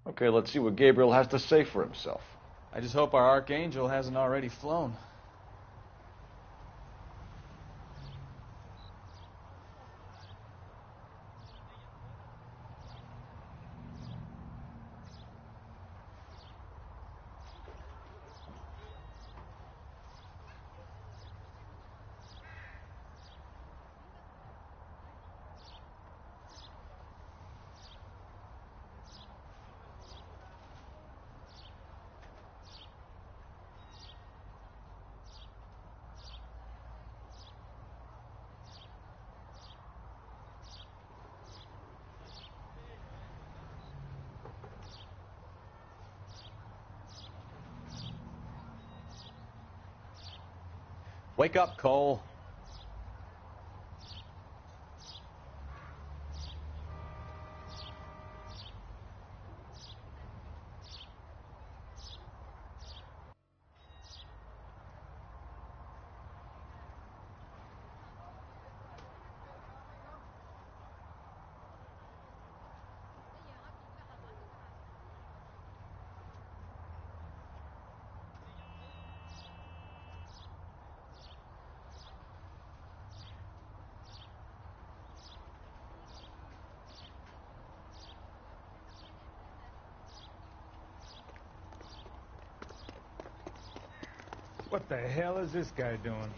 Okay, let's see what Gabriel has to say for himself. I just hope our archangel hasn't already flown. Wake up, Cole. What the hell is this guy doing?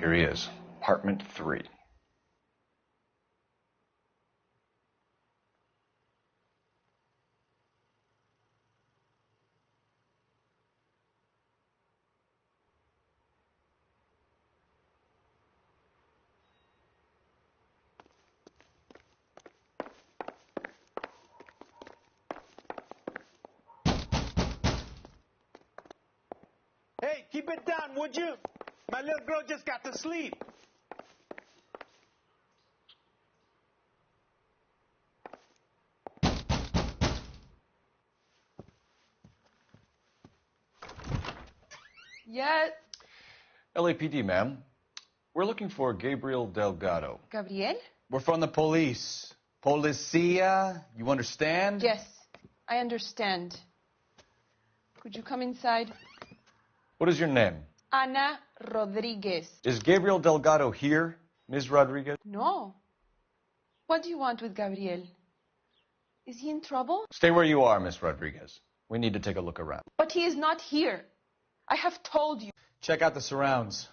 Here he is, apartment 3. Hey, keep it down, would you? My little girl just got to sleep. Yes. LAPD, ma'am. We're looking for Gabriel Delgado. Gabriel? We're from the police. Policia, you understand? Yes, I understand. Could you come inside? What is your name? Ana Rodriguez. Is Gabriel Delgado here, Ms. Rodriguez? No. What do you want with Gabriel? Is he in trouble? Stay where you are, Ms. Rodriguez. We need to take a look around. But he is not here. I have told you. Check out the surrounds.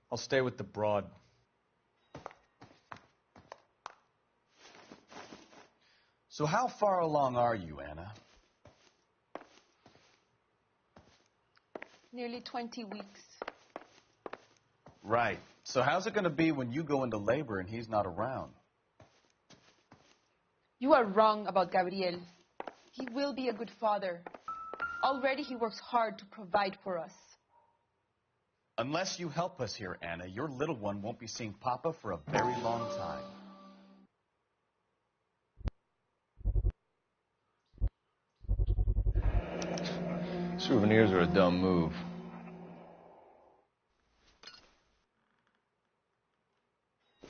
I'll stay with the broad. So how far along are you, Anna? Nearly 20 weeks. Right. So how's it going to be when you go into labor and he's not around? You are wrong about Gabriel. He will be a good father. Already he works hard to provide for us. Unless you help us here, Anna, your little one won't be seeing Papa for a very long time. Souvenirs are a dumb move. I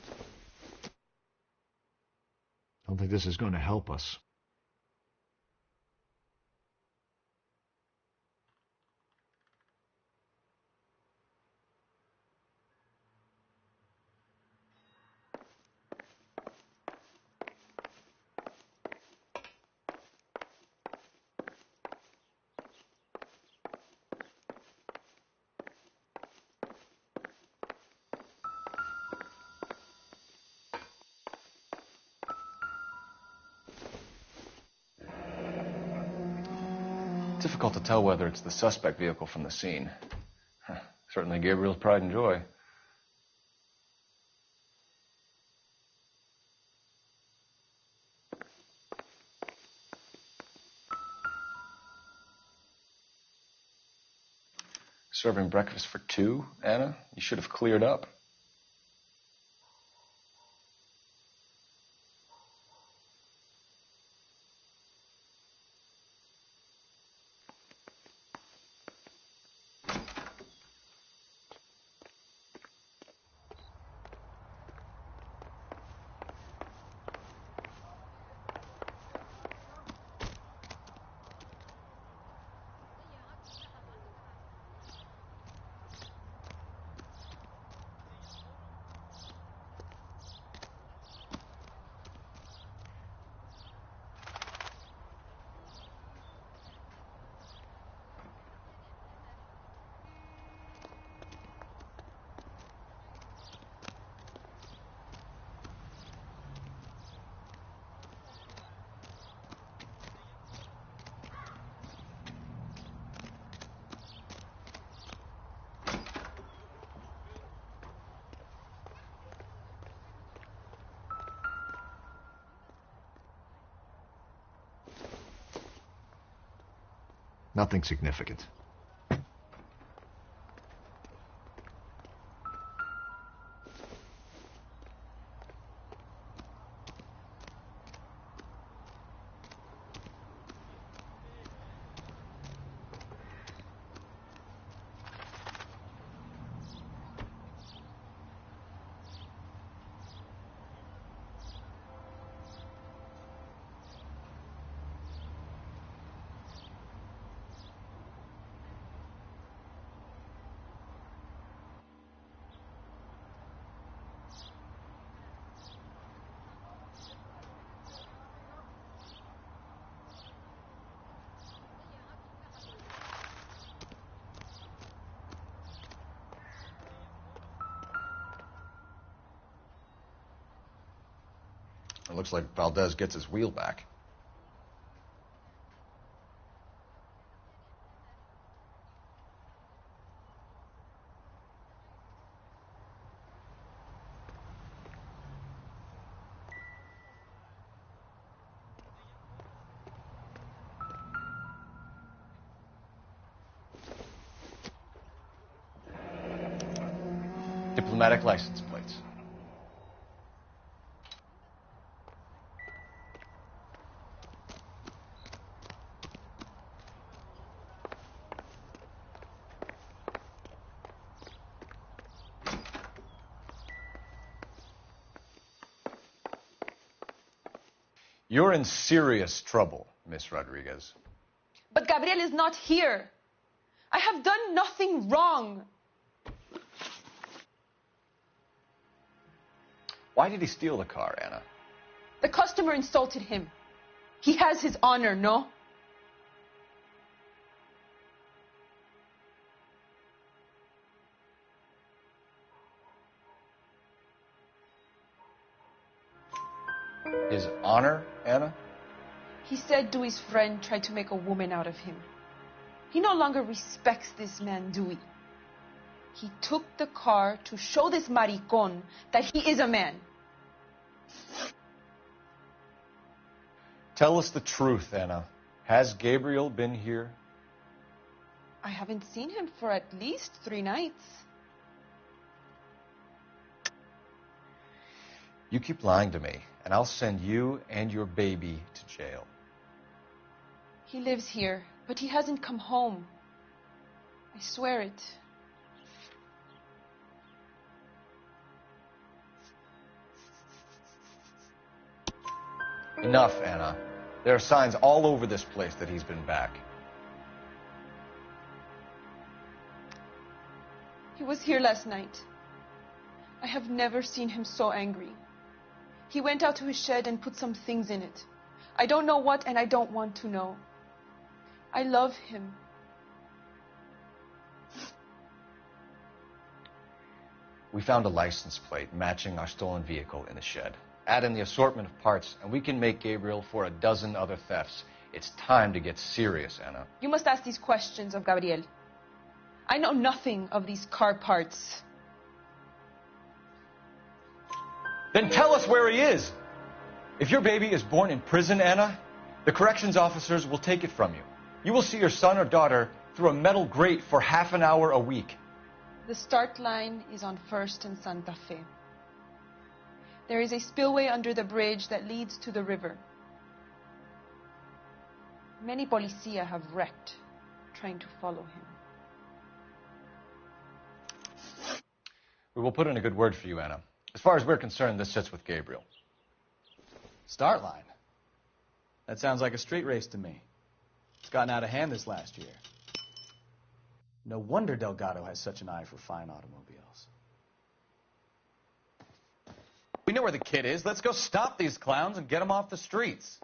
don't think this is going to help us. Difficult to tell whether it's the suspect vehicle from the scene. Certainly Gabriel's pride and joy. Serving breakfast for 2, Anna? You should have cleared up. Nothing significant. It looks like Valdez gets his wheel back. Diplomatic license plates. You're in serious trouble, Miss Rodriguez. But Gabriel is not here. I have done nothing wrong. Why did he steal the car, Anna? The customer insulted him. He has his honor, no? His honor, Anna? He said Dewey's friend tried to make a woman out of him. He no longer respects this man, Dewey. He took the car to show this maricón that he is a man. Tell us the truth, Anna. Has Gabriel been here? I haven't seen him for at least 3 nights. You keep lying to me, and I'll send you and your baby to jail. He lives here, but he hasn't come home. I swear it. Enough, Anna. There are signs all over this place that he's been back. He was here last night. I have never seen him so angry. He went out to his shed and put some things in it. I don't know what, and I don't want to know. I love him. We found a license plate matching our stolen vehicle in the shed. Add in the assortment of parts, and we can make Gabriel for a dozen other thefts. It's time to get serious, Anna. You must ask these questions of Gabriel. I know nothing of these car parts. Then tell us where he is. If your baby is born in prison, Anna, the corrections officers will take it from you. You will see your son or daughter through a metal grate for half an hour a week. The start line is on 1st and Santa Fe. There is a spillway under the bridge that leads to the river. Many policia have wrecked trying to follow him. We will put in a good word for you, Anna. As far as we're concerned, this sits with Gabriel. Start line. That sounds like a street race to me. It's gotten out of hand this last year. No wonder Delgado has such an eye for fine automobiles. We know where the kid is. Let's go stop these clowns and get them off the streets.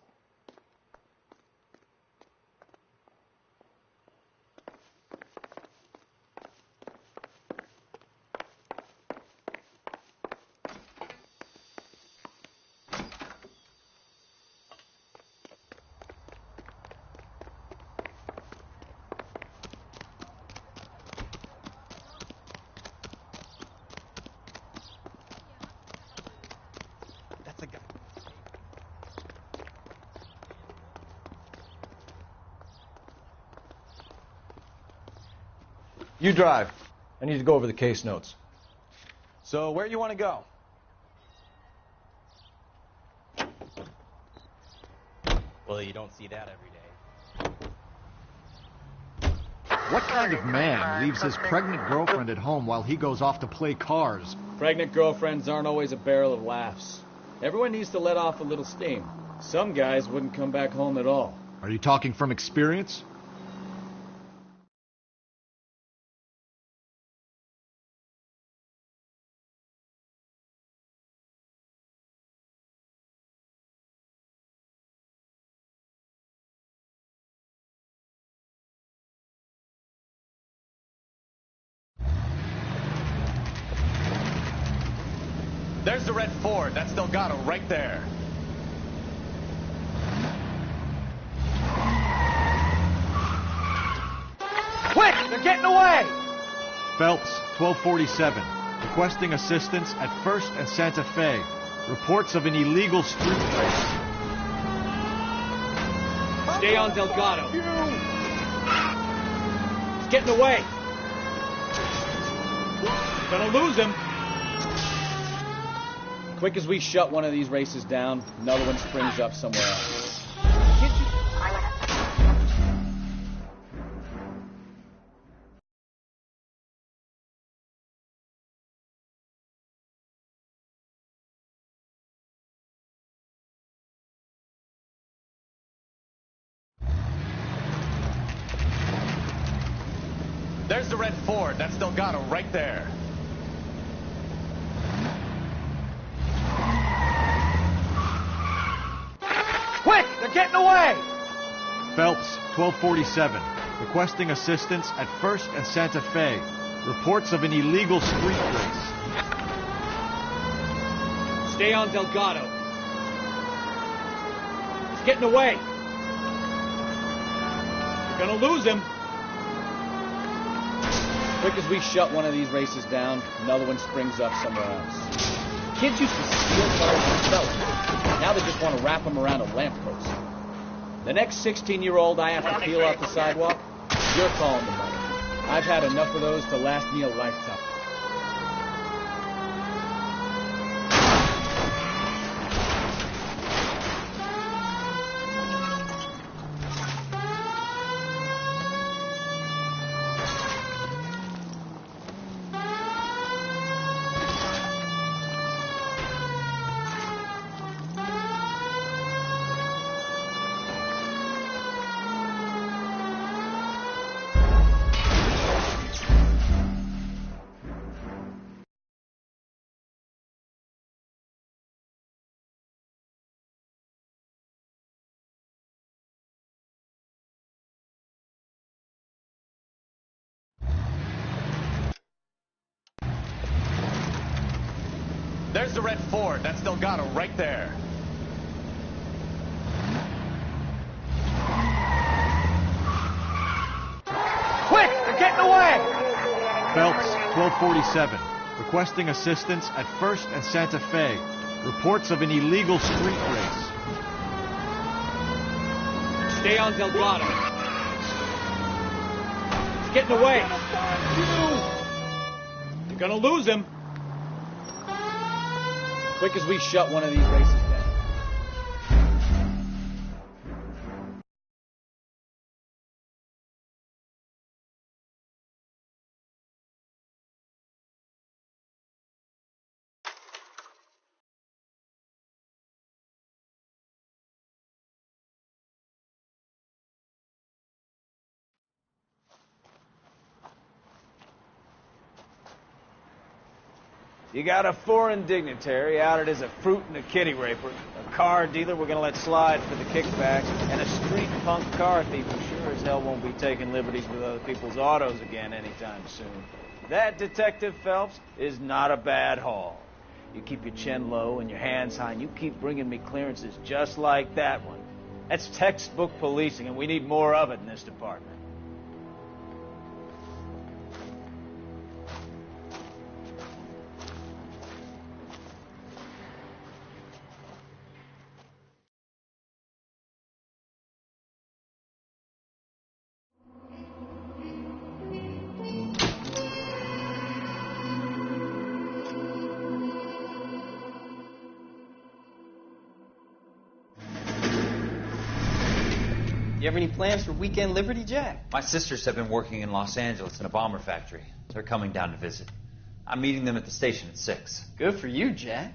You drive. I need to go over the case notes. So, where you want to go? Well, you don't see that every day. What kind of man leaves his pregnant girlfriend at home while he goes off to play cars? Pregnant girlfriends aren't always a barrel of laughs. Everyone needs to let off a little steam. Some guys wouldn't come back home at all. Are you talking from experience? There's the red Ford. That's Delgado right there. Quick! They're getting away! Phelps, 1247. Requesting assistance at 1st and Santa Fe. Reports of an illegal street race. Stay on Delgado. He's getting away. Gonna lose him. Quick as we shut one of these races down, another one springs up somewhere else. There's the red Ford. That's Delgado right there. Quick! They're getting away! Phelps, 1247. Requesting assistance at 1st and Santa Fe. Reports of an illegal street race. Stay on Delgado. He's getting away. You're gonna lose him. Quick as we shut one of these races down, another one springs up somewhere else. Kids used to steal cars and sell them. Now they just want to wrap them around a lamppost. The next 16-year-old I have to peel off the sidewalk, you're calling the money. I've had enough of those to last me a lifetime. There's the red Ford. That's Delgado right there. Quick! They're getting away! Phelps, 1247. Requesting assistance at 1st and Santa Fe. Reports of an illegal street race. Stay on Delgado. He's getting away. You're gonna lose him. Quick as we shut one of these races down. You got a foreign dignitary outed as a fruit and a kitty raper, a car dealer we're gonna let slide for the kickbacks, and a street punk car thief who sure as hell won't be taking liberties with other people's autos again anytime soon. That, Detective Phelps, is not a bad haul. You keep your chin low and your hands high, and you keep bringing me clearances just like that one. That's textbook policing, and we need more of it in this department. You have any plans for Weekend Liberty, Jack? My sisters have been working in Los Angeles in a bomber factory. They're coming down to visit. I'm meeting them at the station at 6. Good for you, Jack.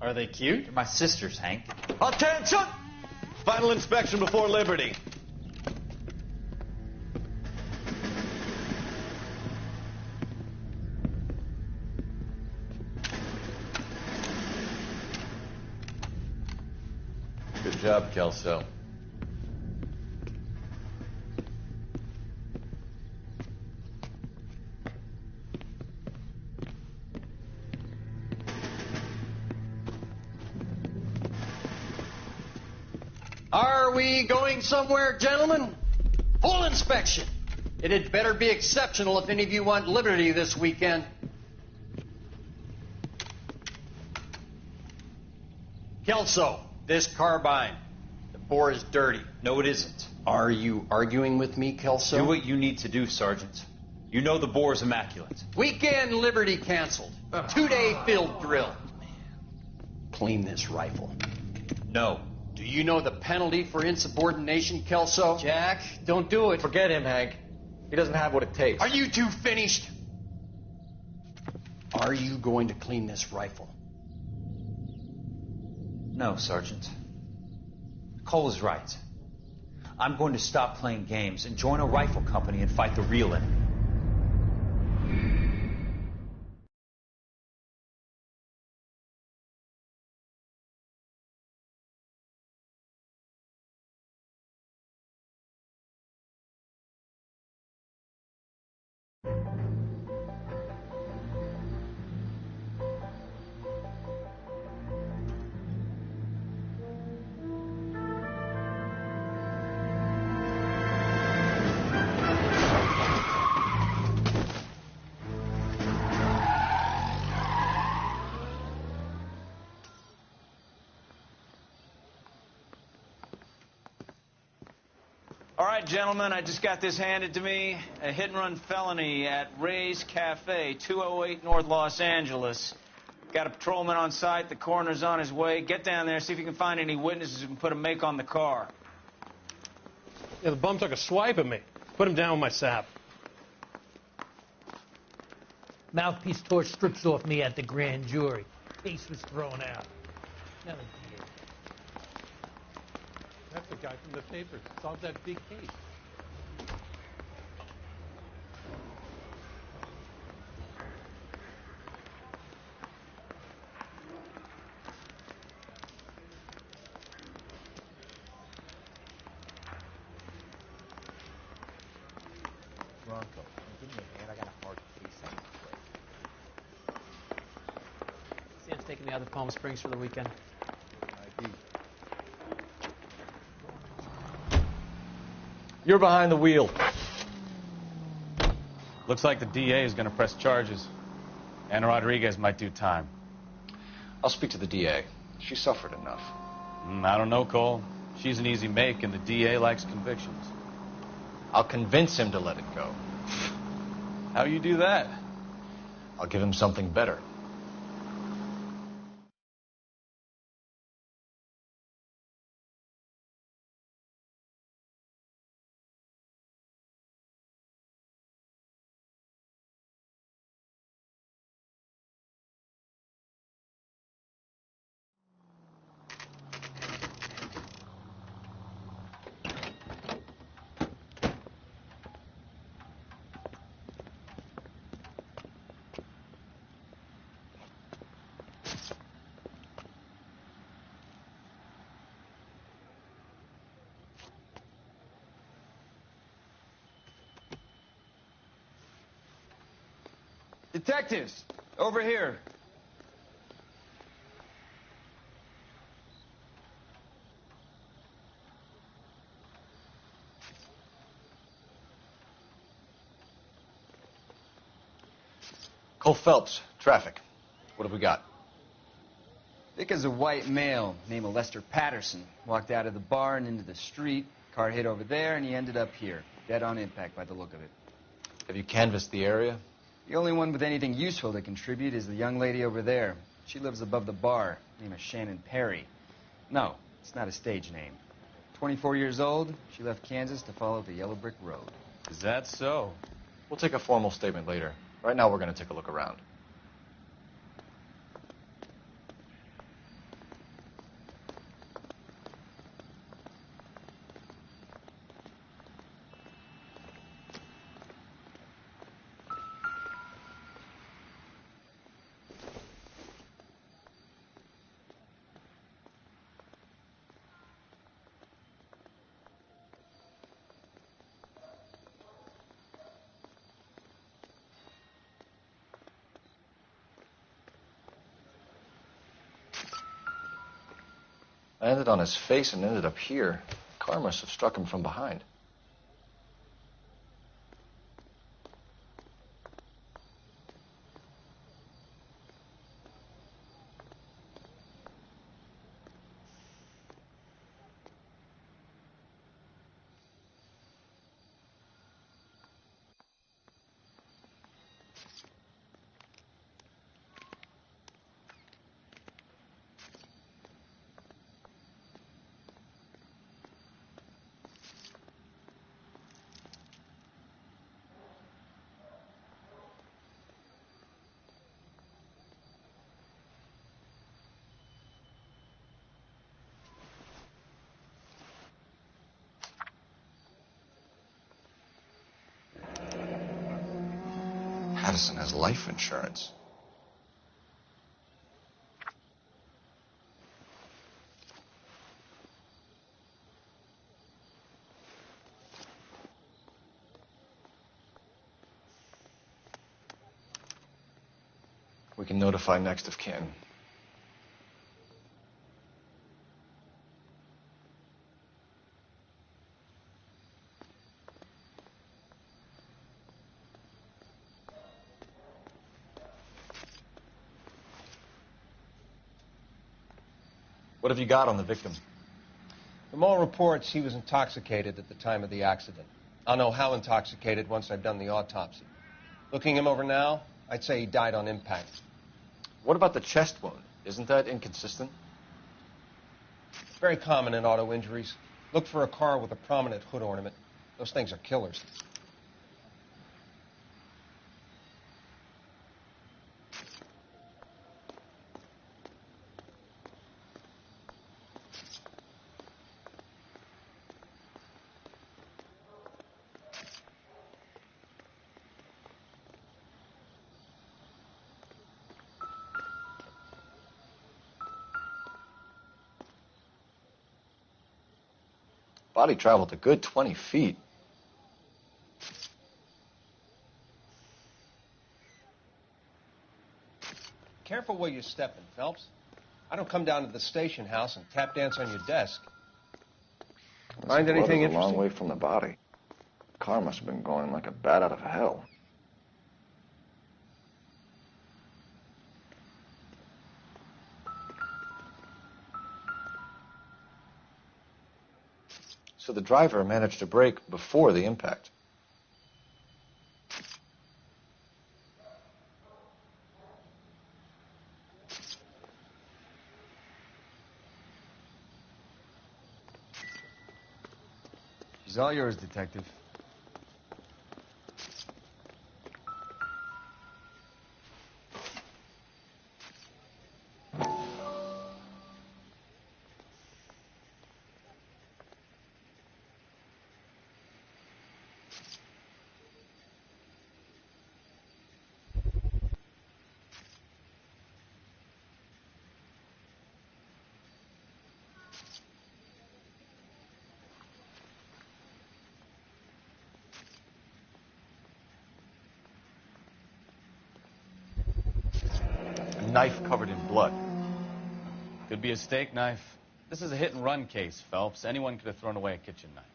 Are they cute? They're my sisters, Hank. Attention! Final inspection before Liberty. Good job, Kelso. Are we going somewhere, gentlemen? Full inspection. It had better be exceptional if any of you want liberty this weekend. Kelso, this carbine. The bore is dirty. No, it isn't. Are you arguing with me, Kelso? Do what you need to do, Sergeant. You know the bore is immaculate. Weekend liberty canceled. 2-day field drill. Clean this rifle. No. Do you know the penalty for insubordination, Kelso? Jack, don't do it. Forget him, Hank. He doesn't have what it takes. Are you two finished? Are you going to clean this rifle? No, Sergeant. Cole is right. I'm going to stop playing games and join a rifle company and fight the real enemy. All right, gentlemen, I just got this handed to me. A hit-and-run felony at Ray's Cafe, 208 North Los Angeles. Got a patrolman on site. The coroner's on his way. Get down there, see if you can find any witnesses who can put a make on the car. Yeah, the bum took a swipe at me. Put him down with my sap. Mouthpiece tore strips off me at the grand jury. Case was thrown out. Now the DA. That's the guy from the papers. Solved that big case. Bronco, give me a hand. I got a hard case on my plate. Sam's taking me out to Palm Springs for the weekend. You're behind the wheel. Looks like the DA is going to press charges. Anna Rodriguez might do time. I'll speak to the DA. She suffered enough. I don't know, Cole. She's an easy make, and the DA likes convictions. I'll convince him to let it go. How you do that? I'll give him something better. Detectives, over here. Cole Phelps, traffic. What have we got? Vic is a white male named Lester Patterson. Walked out of the bar and into the street. Car hit over there, and he ended up here. Dead on impact by the look of it. Have you canvassed the area? The only one with anything useful to contribute is the young lady over there. She lives above the bar. Name is Shannon Perry. No, it's not a stage name. 24 years old, she left Kansas to follow the yellow brick road. Is that so? We'll take a formal statement later. Right now, we're going to take a look around. I landed on his face and ended up here. The car must have struck him from behind. Patterson has life insurance. We can notify next of kin. What have you got on the victim? From all reports, he was intoxicated at the time of the accident. I'll know how intoxicated once I've done the autopsy. Looking him over now, I'd say he died on impact. What about the chest wound? Isn't that inconsistent? It's very common in auto injuries. Look for a car with a prominent hood ornament. Those things are killers. Body traveled a good 20 feet. Careful where you're stepping, Phelps. I don't come down to the station house and tap dance on your desk. Find anything interesting? A long interesting? way from the body. The car must have been going like a bat out of hell. So the driver managed to brake before the impact. She's all yours, Detective. Knife covered in blood. Could be a steak knife. This is a hit-and-run case, Phelps. Anyone could have thrown away a kitchen knife.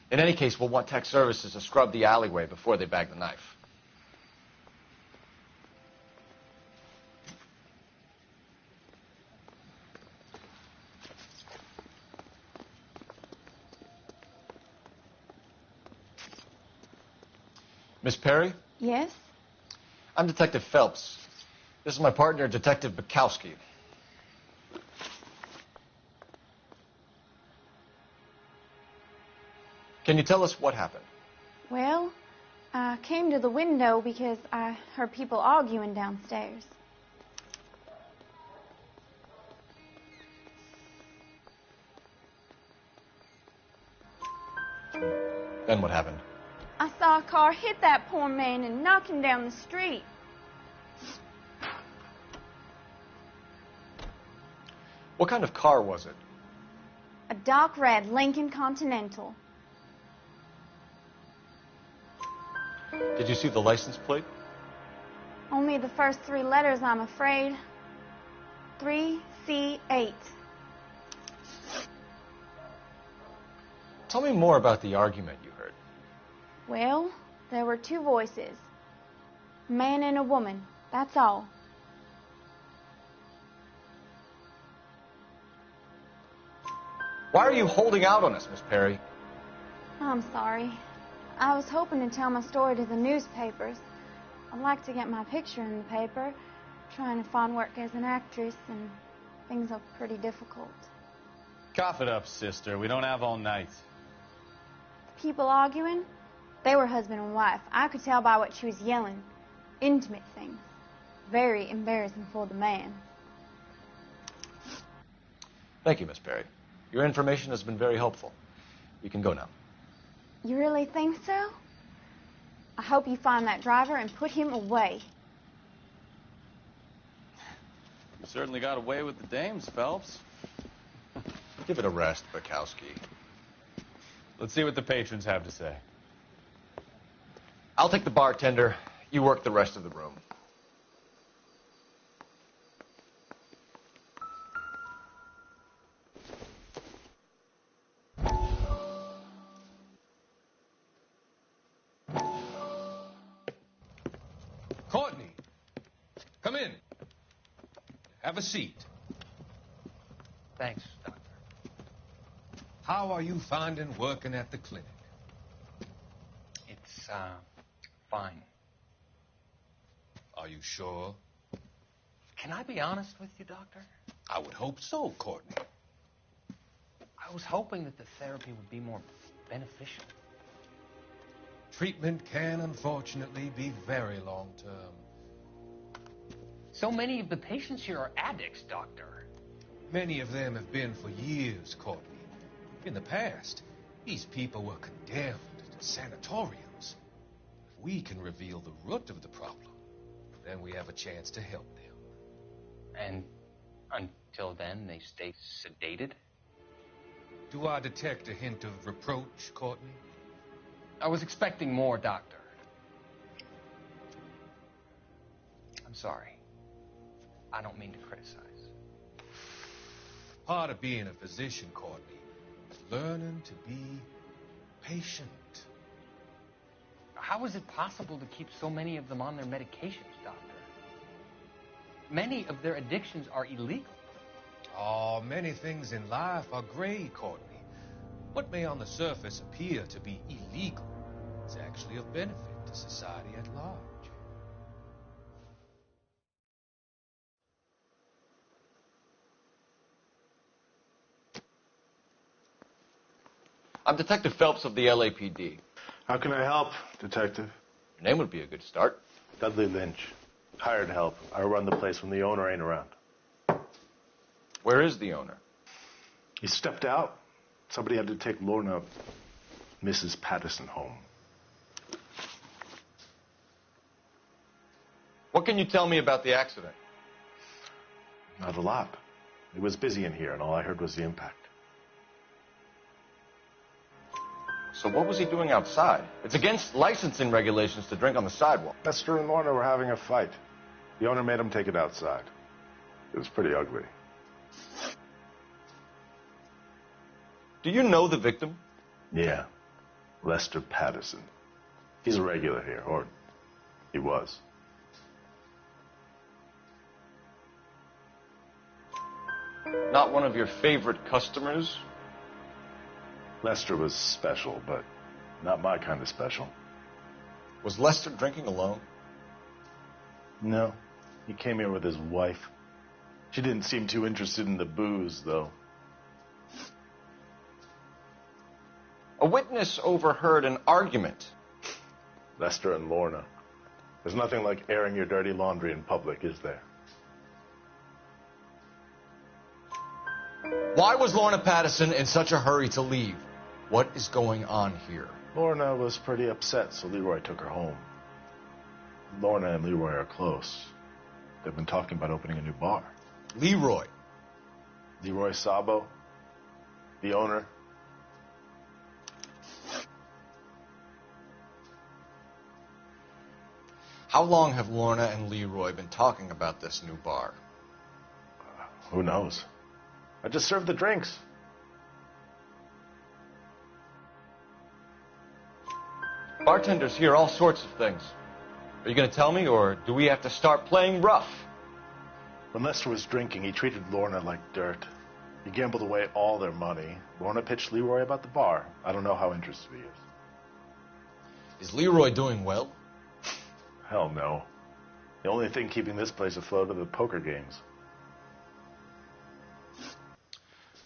In any case, we'll want tech services to scrub the alleyway before they bag the knife. Miss Perry? Yes? I'm Detective Phelps. This is my partner, Detective Bukowski. Can you tell us what happened? Well, I came to the window because I heard people arguing downstairs. Then what happened? I saw a car hit that poor man and knock him down the street. What kind of car was it? A dark red Lincoln Continental. Did you see the license plate? Only the first 3 letters, I'm afraid. 3C8. Tell me more about the argument you heard. Well, there were 2 voices. A man and a woman, that's all. Why are you holding out on us, Miss Perry? I'm sorry. I was hoping to tell my story to the newspapers. I'd like to get my picture in the paper. Trying to find work as an actress, and things are pretty difficult. Cough it up, sister. We don't have all night. People arguing? They were husband and wife. I could tell by what she was yelling. Intimate things. Very embarrassing for the man. Thank you, Miss Perry. Your information has been very helpful. You can go now. You really think so? I hope you find that driver and put him away. You certainly got away with the dames, Phelps. Give it a rest, Bukowski. Let's see what the patrons have to say. I'll take the bartender. You work the rest of the room. Courtney, come in. Have a seat. Thanks, Doctor. How are you finding working at the clinic? It's, fine. Are you sure? Can I be honest with you, Doctor? I would hope so, Courtney. I was hoping that the therapy would be more beneficial. Treatment can, unfortunately, be very long-term. So many of the patients here are addicts, Doctor. Many of them have been for years, Courtney. In the past, these people were condemned to sanatoriums. If we can reveal the root of the problem, then we have a chance to help them. And until then, they stay sedated? Do I detect a hint of reproach, Courtney? I was expecting more, Doctor. I'm sorry. I don't mean to criticize. Part of being a physician, Courtney, is learning to be patient. How is it possible to keep so many of them on their medications, Doctor? Many of their addictions are illegal. Oh, many things in life are gray, Courtney. What may on the surface appear to be illegal is actually of benefit to society at large. I'm Detective Phelps of the LAPD. How can I help, Detective? Your name would be a good start. Dudley Lynch. Hired help. I run the place when the owner ain't around. Where is the owner? He stepped out. Somebody had to take Lorna, Mrs. Patterson, home. What can you tell me about the accident? Not a lot. It was busy in here, and all I heard was the impact. So what was he doing outside? It's against licensing regulations to drink on the sidewalk. Lester and Lorna were having a fight. The owner made him take it outside. It was pretty ugly. Do you know the victim? Yeah. Lester Patterson. He's a regular here, or he was. Not one of your favorite customers? Lester was special, but not my kind of special. Was Lester drinking alone? No. He came here with his wife. She didn't seem too interested in the booze, though. A witness overheard an argument. Lester and Lorna. There's nothing like airing your dirty laundry in public, is there? Why was Lorna Patterson in such a hurry to leave? What is going on here? Lorna was pretty upset, so Leroy took her home. Lorna and Leroy are close. They've been talking about opening a new bar. Leroy? Leroy Sabo, the owner. How long have Lorna and Leroy been talking about this new bar? Who knows? I just served the drinks. Bartenders hear all sorts of things. Are you going to tell me, or do we have to start playing rough? When Lester was drinking, he treated Lorna like dirt. He gambled away all their money. Lorna pitched Leroy about the bar. I don't know how interested he is. Is Leroy doing well? Hell no. The only thing keeping this place afloat are the poker games.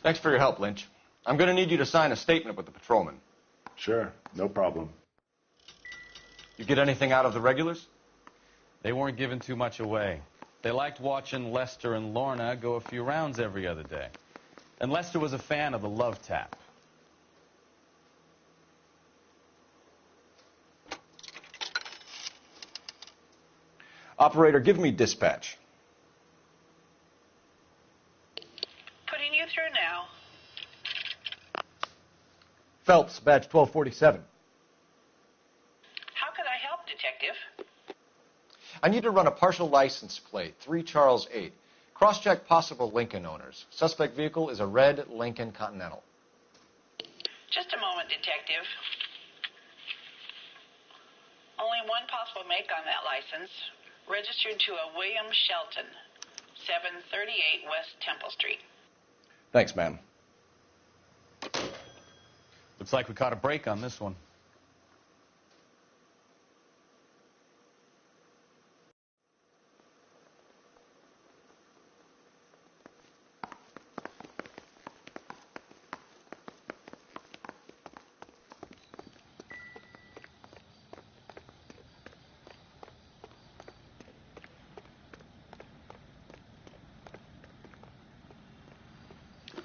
Thanks for your help, Lynch. I'm going to need you to sign a statement with the patrolman. Sure, no problem. You get anything out of the regulars? They weren't giving too much away. They liked watching Lester and Lorna go a few rounds every other day. And Lester was a fan of the love tap. Operator, give me dispatch. Putting you through now. Phelps, badge 1247. How could I help, Detective? I need to run a partial license plate, 3 Charles 8. Cross-check possible Lincoln owners. Suspect vehicle is a red Lincoln Continental. Just a moment, Detective. Only one possible make on that license. Registered to a William Shelton, 738 West Temple Street. Thanks, ma'am. Looks like we caught a break on this one.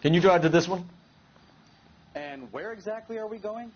Can you drive to this one? And where exactly are we going?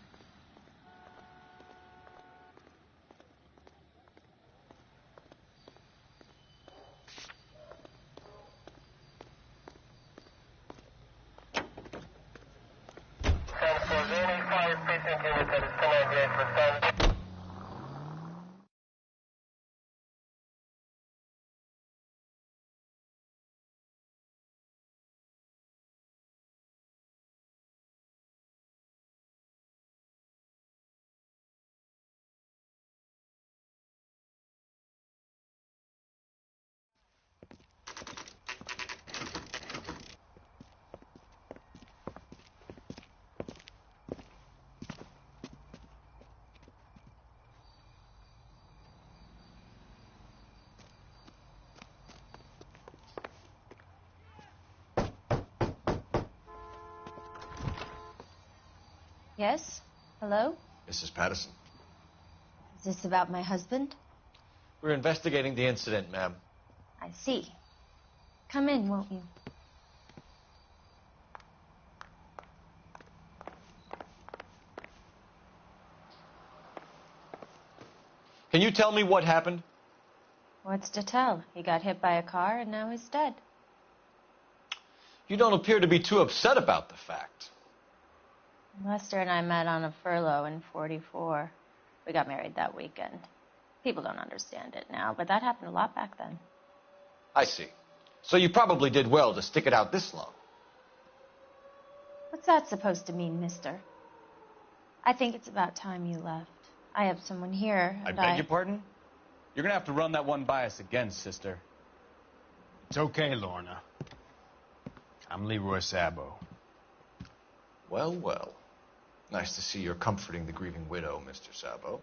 Yes? Hello? Mrs. Patterson. Is this about my husband? We're investigating the incident, ma'am. I see. Come in, won't you? Can you tell me what happened? What's to tell? He got hit by a car and now he's dead. You don't appear to be too upset about the fact. Lester and I met on a furlough in '44. We got married that weekend. People don't understand it now, but that happened a lot back then. I see. So you probably did well to stick it out this long. What's that supposed to mean, mister? I think it's about time you left. I have someone here, I and beg your pardon? You're going to have to run that one by us again, sister. It's okay, Lorna. I'm Leroy Sabo. Well, well. Nice to see you're comforting the grieving widow, Mr. Sabo.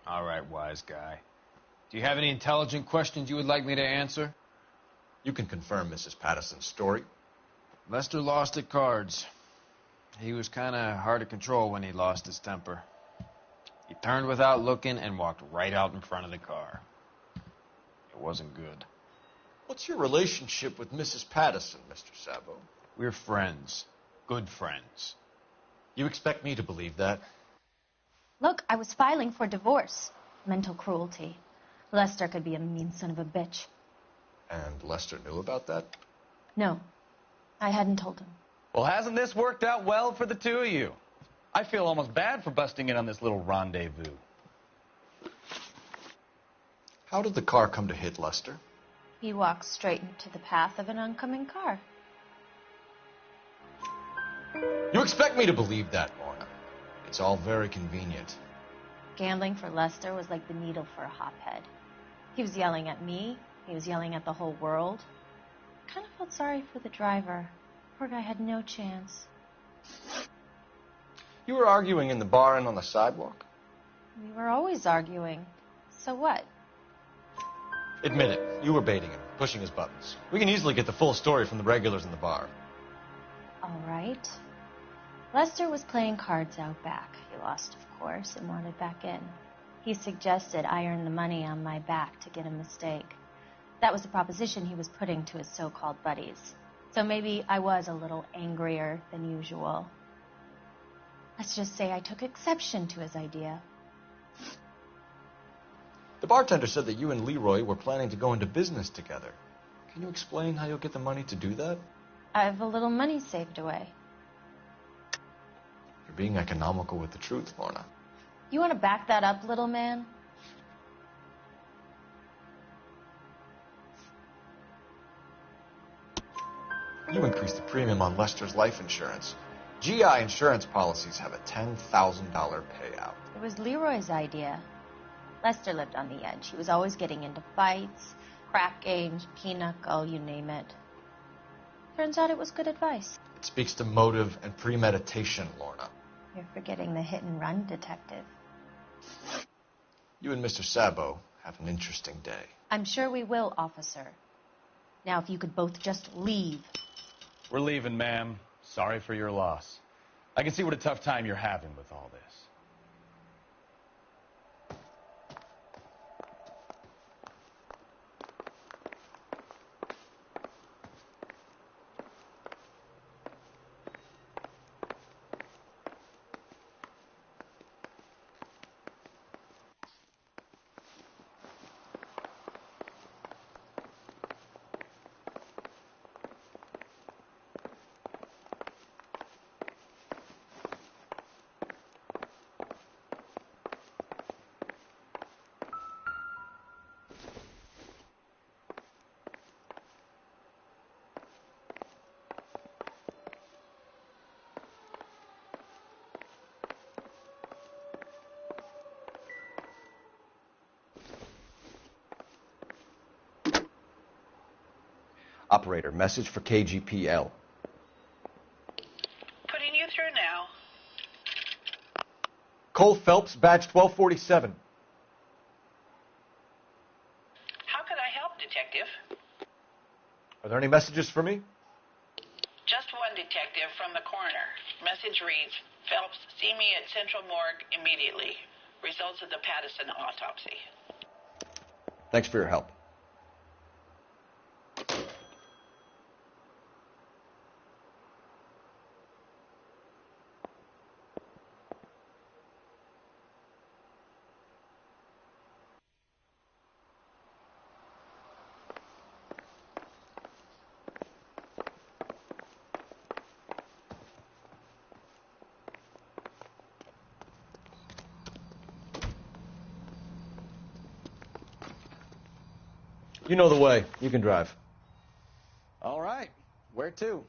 All right, wise guy. Do you have any intelligent questions you would like me to answer? You can confirm Mrs. Patterson's story. Lester lost at cards. He was kind of hard to control when he lost his temper. He turned without looking and walked right out in front of the car. It wasn't good. What's your relationship with Mrs. Patterson, Mr. Sabo? We're friends. Good friends. You expect me to believe that? Look, I was filing for divorce. Mental cruelty. Lester could be a mean son of a bitch. And Lester knew about that? No, I hadn't told him. Well, hasn't this worked out well for the two of you? I feel almost bad for busting in on this little rendezvous. How did the car come to hit Lester? He walked straight into the path of an oncoming car. You expect me to believe that, Lorna? It's all very convenient. Gambling for Lester was like the needle for a hophead. He was yelling at me. He was yelling at the whole world. I kind of felt sorry for the driver. Poor guy had no chance. You were arguing in the bar and on the sidewalk? We were always arguing. So what? Admit it. You were baiting him, pushing his buttons. We can easily get the full story from the regulars in the bar. All right. Lester was playing cards out back. He lost, of course, and wanted back in. He suggested I earn the money on my back to get a mistake. That was the proposition he was putting to his so-called buddies. So maybe I was a little angrier than usual. Let's just say I took exception to his idea. The bartender said that you and Leroy were planning to go into business together. Can you explain how you'll get the money to do that? I have a little money saved away. You're being economical with the truth, Lorna. You want to back that up, little man? You increased the premium on Lester's life insurance. GI insurance policies have a $10,000 payout. It was Leroy's idea. Lester lived on the edge. He was always getting into fights, crack games, pinochle, you name it. Turns out it was good advice. It speaks to motive and premeditation, Lorna. You're forgetting the hit-and-run detective. You and Mr. Sabo have an interesting day. I'm sure we will, officer. Now, if you could both just leave. We're leaving, ma'am. Sorry for your loss. I can see what a tough time you're having with all this. Operator, message for KGPL. Putting you through now. Cole Phelps, badge 1247. How could I help, Detective? Are there any messages for me? Just one detective from the coroner. Message reads, Phelps, see me at Central Morgue immediately. Results of the Patterson autopsy. Thanks for your help. You know the way. You can drive. All right. Where to?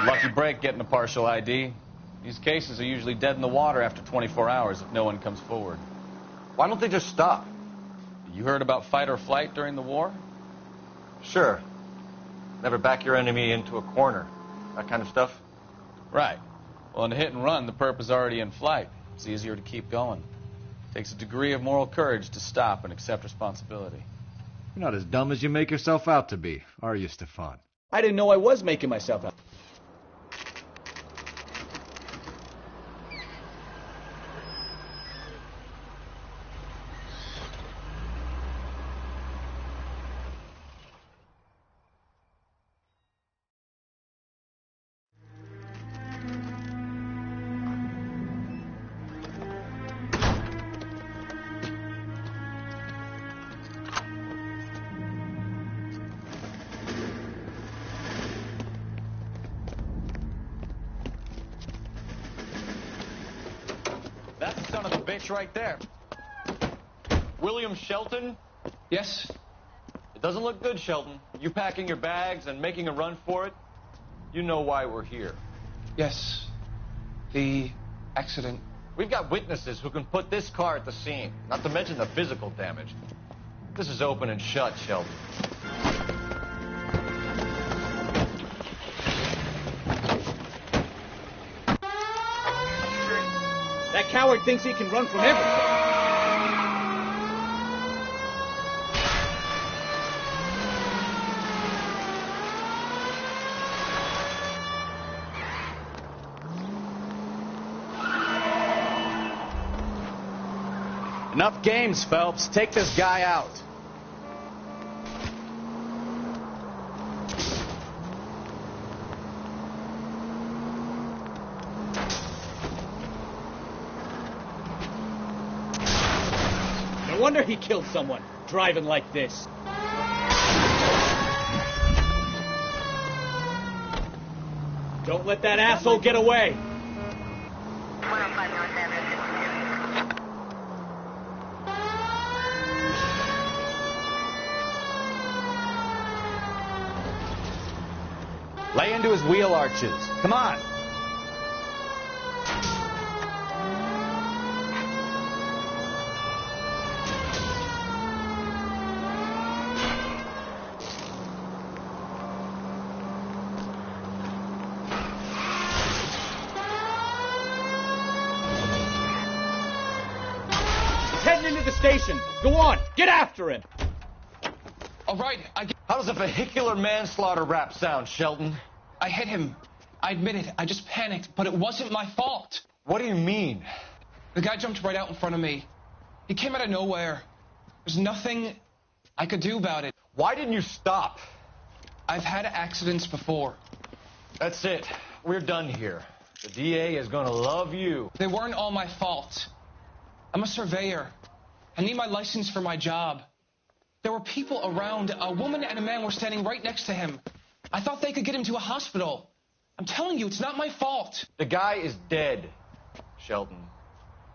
Lucky break getting a partial ID. These cases are usually dead in the water after 24 hours if no one comes forward. Why don't they just stop? You heard about fight or flight during the war? Sure. Never back your enemy into a corner. That kind of stuff. Right. Well, in a hit and run, the perp is already in flight. It's easier to keep going. Takes a degree of moral courage to stop and accept responsibility. You're not as dumb as you make yourself out to be, are you, Stefan? I didn't know I was making myself out. That's the son of a bitch right there. William Shelton? Yes? It doesn't look good, Shelton. You packing your bags and making a run for it? You know why we're here. Yes. The accident. We've got witnesses who can put this car at the scene, not to mention the physical damage. This is open and shut, Shelton. That coward thinks he can run from everything. Enough games, Phelps. Take this guy out. No wonder he killed someone, driving like this. Don't let that asshole get away. Lay into his wheel arches. Come on. He's heading into the station. Go on, get after him. All right, How does a vehicular manslaughter rap sound, Shelton? I hit him. I admit it. I just panicked, but it wasn't my fault. What do you mean? The guy jumped right out in front of me. He came out of nowhere. There's nothing I could do about it. Why didn't you stop? I've had accidents before. That's it. We're done here. The DA is going to love you. They weren't all my fault. I'm a surveyor. I need my license for my job. There were people around. A woman and a man were standing right next to him. I thought they could get him to a hospital. I'm telling you, it's not my fault. The guy is dead, Shelton.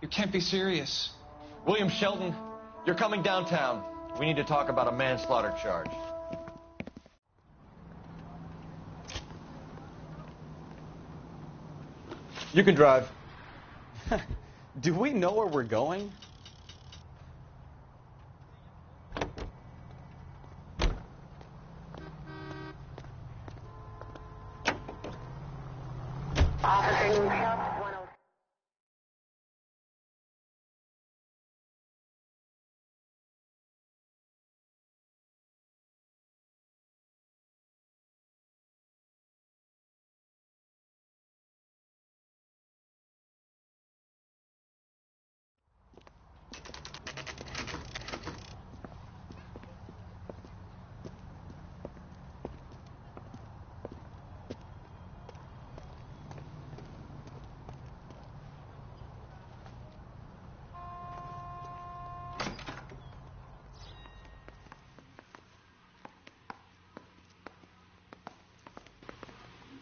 You can't be serious. William Shelton, you're coming downtown. We need to talk about a manslaughter charge. You can drive. Do we know where we're going?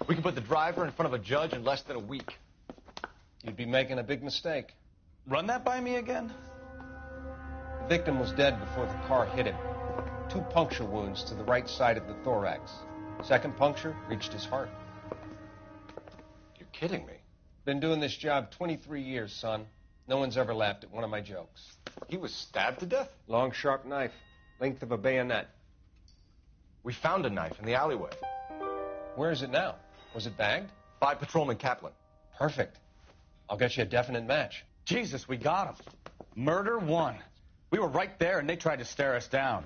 We can put the driver in front of a judge in less than a week. You'd be making a big mistake. Run that by me again? The victim was dead before the car hit him. 2 puncture wounds to the right side of the thorax. Second puncture reached his heart. You're kidding me. Been doing this job 23 years, son. No one's ever laughed at one of my jokes. He was stabbed to death? Long, sharp knife. Length of a bayonet. We found a knife in the alleyway. Where is it now? Was it bagged? By Patrolman Kaplan. Perfect. I'll get you a definite match. Jesus, we got him. Murder one. We were right there, and they tried to stare us down.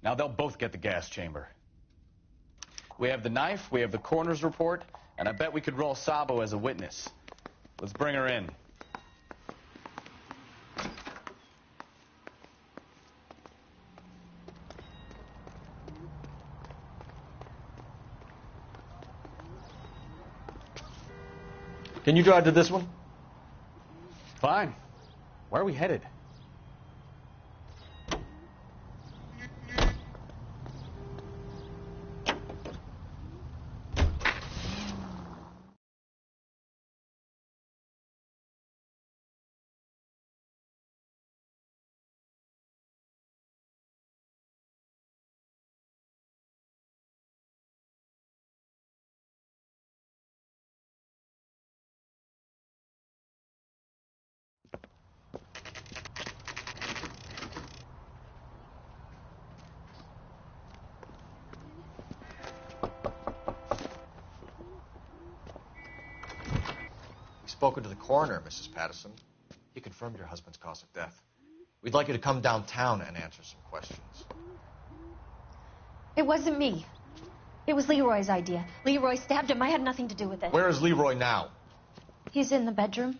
Now they'll both get the gas chamber. We have the knife, we have the coroner's report, and I bet we could roll Sabo as a witness. Let's bring her in. Can you drive to this one? Fine. Where are we headed? Spoken to the coroner, Mrs. Patterson. He confirmed your husband's cause of death. We'd like you to come downtown and answer some questions. It wasn't me. It was Leroy's idea. Leroy stabbed him. I had nothing to do with it. Where is Leroy now? He's in the bedroom.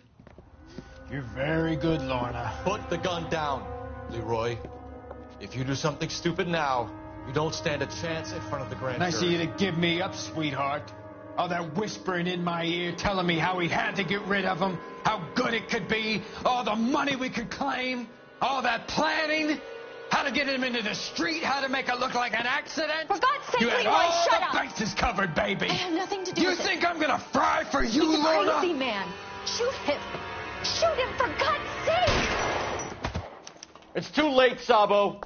You're very good, Lorna. Put the gun down, Leroy. If you do something stupid now, you don't stand a chance in front of the grand jury. Nice of you to give me up, sweetheart. All that whispering in my ear telling me how we had to get rid of him, how good it could be, all the money we could claim, all that planning, how to get him into the street, how to make it look like an accident. For God's sake, you had Leroy, all shut the up. bases covered, baby. I have nothing to do You with it. think I'm gonna fry for you, He's a Lorna? crazy man. Shoot him. Shoot him, for God's sake. It's too late, Sabo.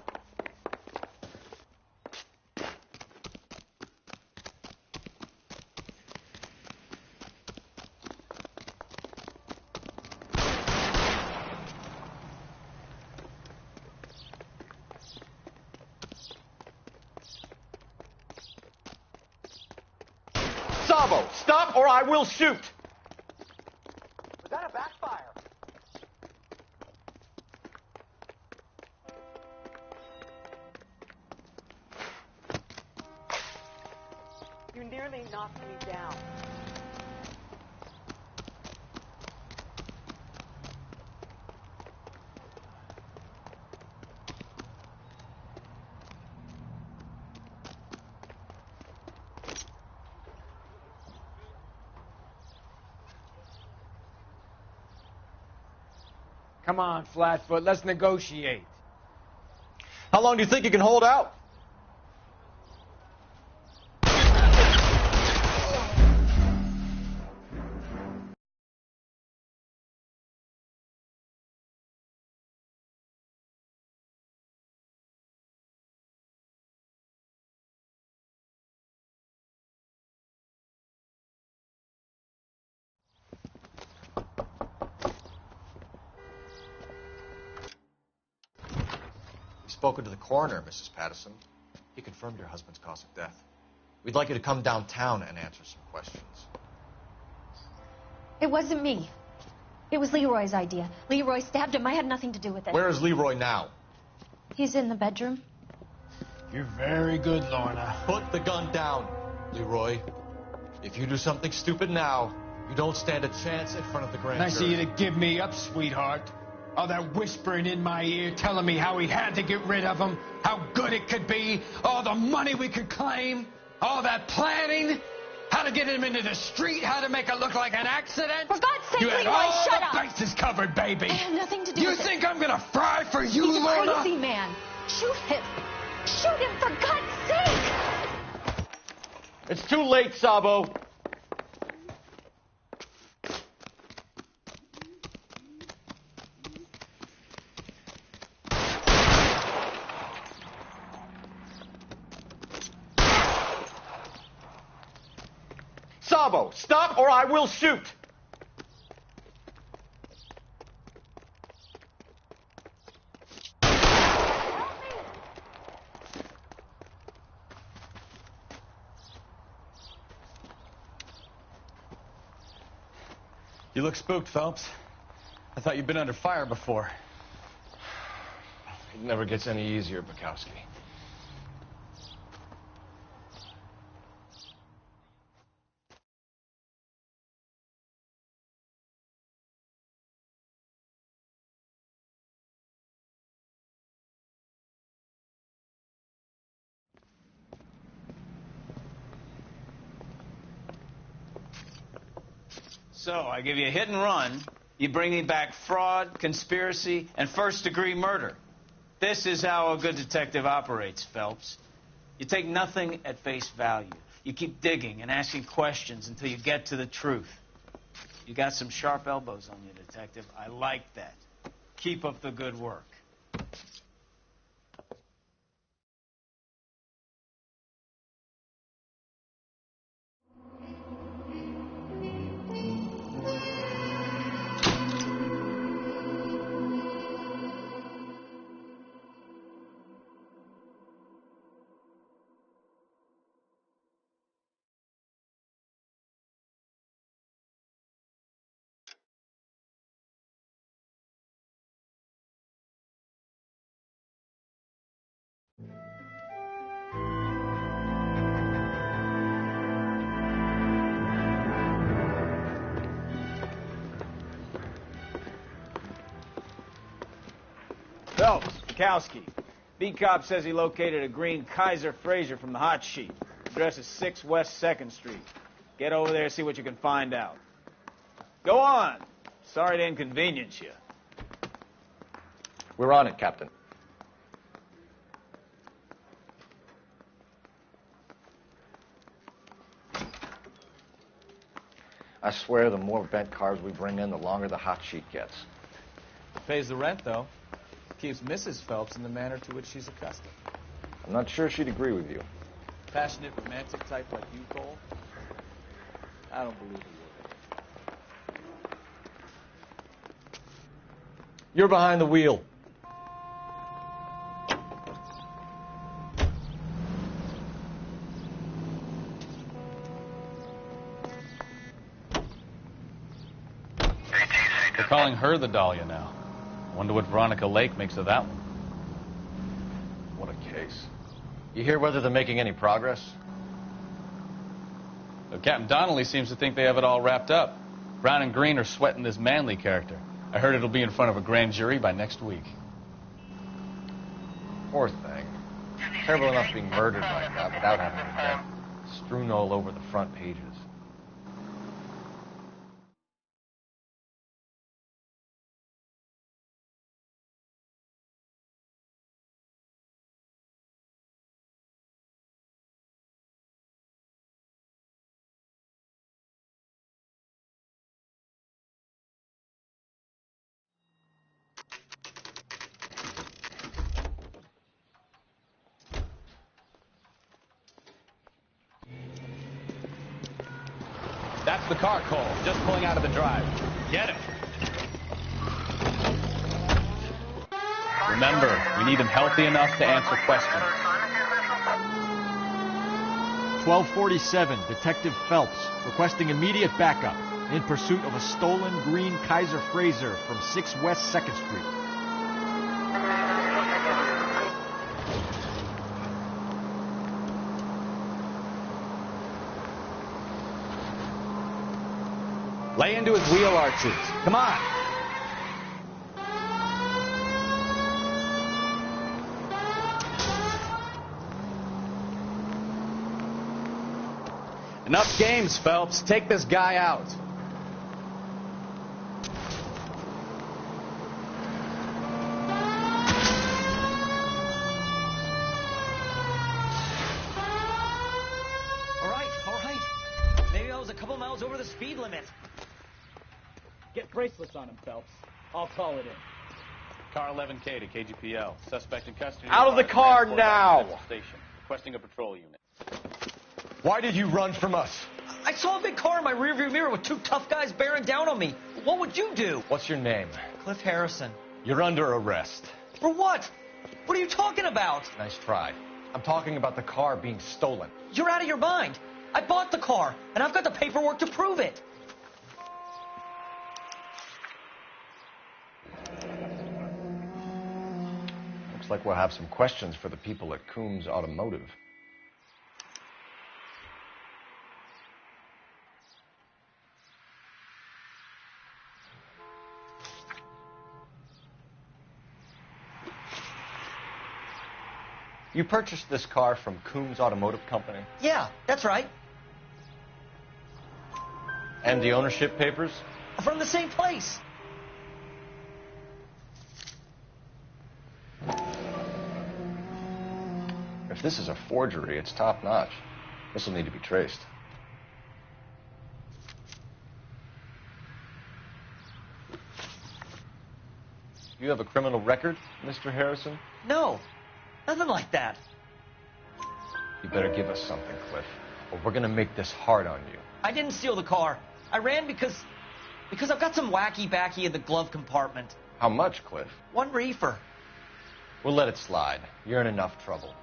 Sabo, stop or I will shoot! Was that a backfire? You nearly knocked me down. Come on, Flatfoot, let's negotiate. How long do you think you can hold out? Spoken to the coroner, Mrs. Patterson. He confirmed your husband's cause of death. We'd like you to come downtown and answer some questions. It wasn't me. It was Leroy's idea. Leroy stabbed him. I had nothing to do with it. Where is Leroy now? He's in the bedroom. You're very good, Lorna. Put the gun down, Leroy. If you do something stupid now, you don't stand a chance in front of the grand Nice of jury. you to give me up, sweetheart. All that whispering in my ear telling me how we had to get rid of him, how good it could be, all the money we could claim, all that planning, how to get him into the street, how to make it look like an accident. For God's sake, you had Leroy, all shut the up. bases covered, baby. I have nothing to do You with it. think I'm gonna fry for you, He's a Lorna? crazy man. Shoot him. Shoot him, for God's sake. It's too late, Sabo. Sabo, stop or I will shoot! You look spooked, Phelps. I thought you'd been under fire before. It never gets any easier, Bukowski. So, I give you a hit and run. You bring me back fraud, conspiracy, and first-degree murder. This is how a good detective operates, Phelps. You take nothing at face value. You keep digging and asking questions until you get to the truth. You got some sharp elbows on you, detective. I like that. Keep up the good work. Phelps, Bukowski. Beat cop says he located a green Kaiser Fraser from the hot sheet. Address is 6 West 2nd Street. Get over there, see what you can find out. Go on. Sorry to inconvenience you. We're on it, Captain. I swear the more bent cars we bring in, the longer the hot sheet gets. Pays the rent, though. Keeps Mrs. Phelps in the manner to which she's accustomed. I'm not sure she'd agree with you. Passionate, romantic type like you, Cole? I don't believe it. You're behind the wheel. They're calling her the Dahlia now. Wonder what Veronica Lake makes of that one. What a case. You hear whether they're making any progress? Well, Captain Donnelly seems to think they have it all wrapped up. Brown and Green are sweating this Manley character. I heard it'll be in front of a grand jury by next week. Poor thing. Terrible enough being murdered like that without having her death strewn all over the front pages. That's the car, Cole. Just pulling out of the drive. Get him. Remember, we need him healthy enough to answer questions. 1247, Detective Phelps, requesting immediate backup in pursuit of a stolen green Kaiser Fraser from 6 West 2nd Street. Lay into his wheel arches. Come on. Enough games, Phelps. Take this guy out. All right. Maybe I was a couple miles over the speed limit. Get bracelets on him, Phelps. I'll call it in. Car 11K to KGPL. Suspect in custody. Out of the car now! Station. Requesting a patrol unit. Why did you run from us? I saw a big car in my rearview mirror with 2 tough guys bearing down on me. What would you do? What's your name? Cliff Harrison. You're under arrest. For what? What are you talking about? Nice try. I'm talking about the car being stolen. You're out of your mind. I bought the car, and I've got the paperwork to prove it. Looks like we'll have some questions for the people at Coombs Automotive. You purchased this car from Coombs Automotive Company? Yeah, that's right. And the ownership papers? From the same place. If this is a forgery, it's top-notch. This will need to be traced. You have a criminal record, Mr. Harrison? No, nothing like that. You better give us something, Cliff, or we're gonna make this hard on you. I didn't steal the car. I ran because I've got some wacky-backy in the glove compartment. How much, Cliff? 1 reefer. We'll let it slide. You're in enough trouble.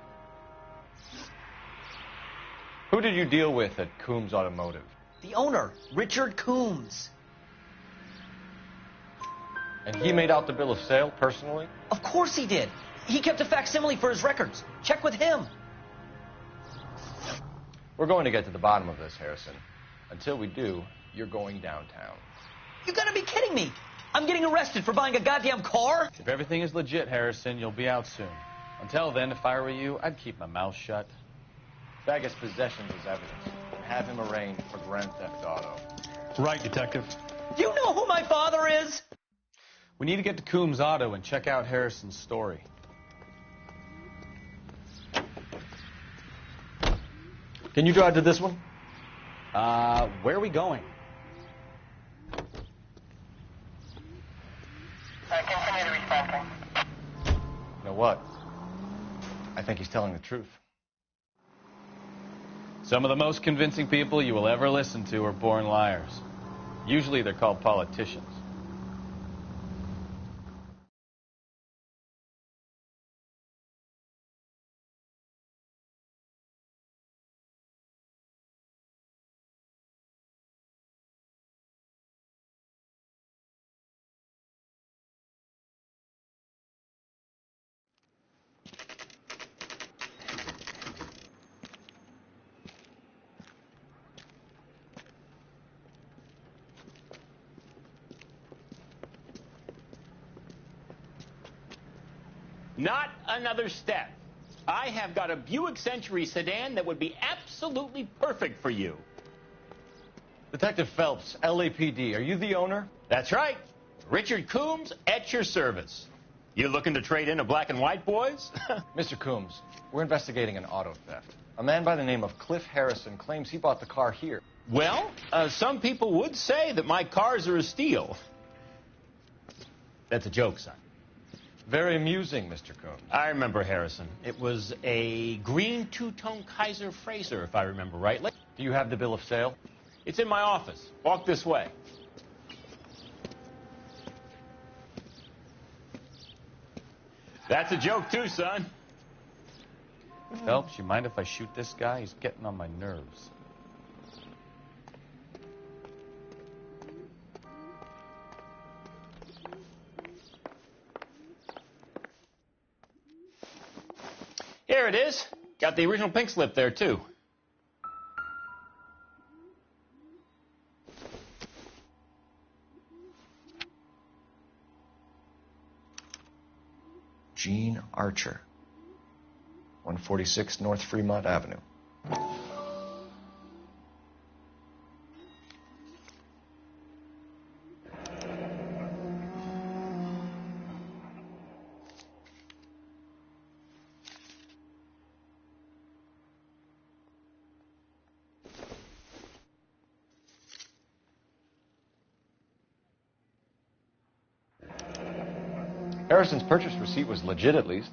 Who did you deal with at Coombs Automotive? The owner, Richard Coombs. And he made out the bill of sale personally? Of course he did. He kept a facsimile for his records. Check with him. We're going to get to the bottom of this, Harrison. Until we do, you're going downtown. You gotta be kidding me. I'm getting arrested for buying a goddamn car? If everything is legit, Harrison, you'll be out soon. Until then, if I were you, I'd keep my mouth shut. Bag his possessions as evidence and have him arraigned for grand theft auto. Right, Detective. Do you know who my father is? We need to get to Coombs Auto and check out Harrison's story. Can you drive to this one? Where are we going? Continue to respond. You know what? I think he's telling the truth. Some of the most convincing people you will ever listen to are born liars. Usually they're called politicians. Not another step. I have got a Buick Century sedan that would be absolutely perfect for you. Detective Phelps, LAPD, are you the owner? That's right. Richard Coombs at your service. You looking to trade in a black and white, boys? Mr. Coombs, we're investigating an auto theft. A man by the name of Cliff Harrison claims he bought the car here. Well, some people would say that my cars are a steal. That's a joke, son. Very amusing, Mr. Coombs. I remember Harrison. It was a green two-tone Kaiser Frazer, if I remember rightly. Do you have the bill of sale? It's in my office. Walk this way. That's a joke, too, son. Phelps, you mind if I shoot this guy? He's getting on my nerves. Here it is. Got the original pink slip there, too. Gene Archer, 146 North Fremont Avenue. Harrison's purchase receipt was legit, at least.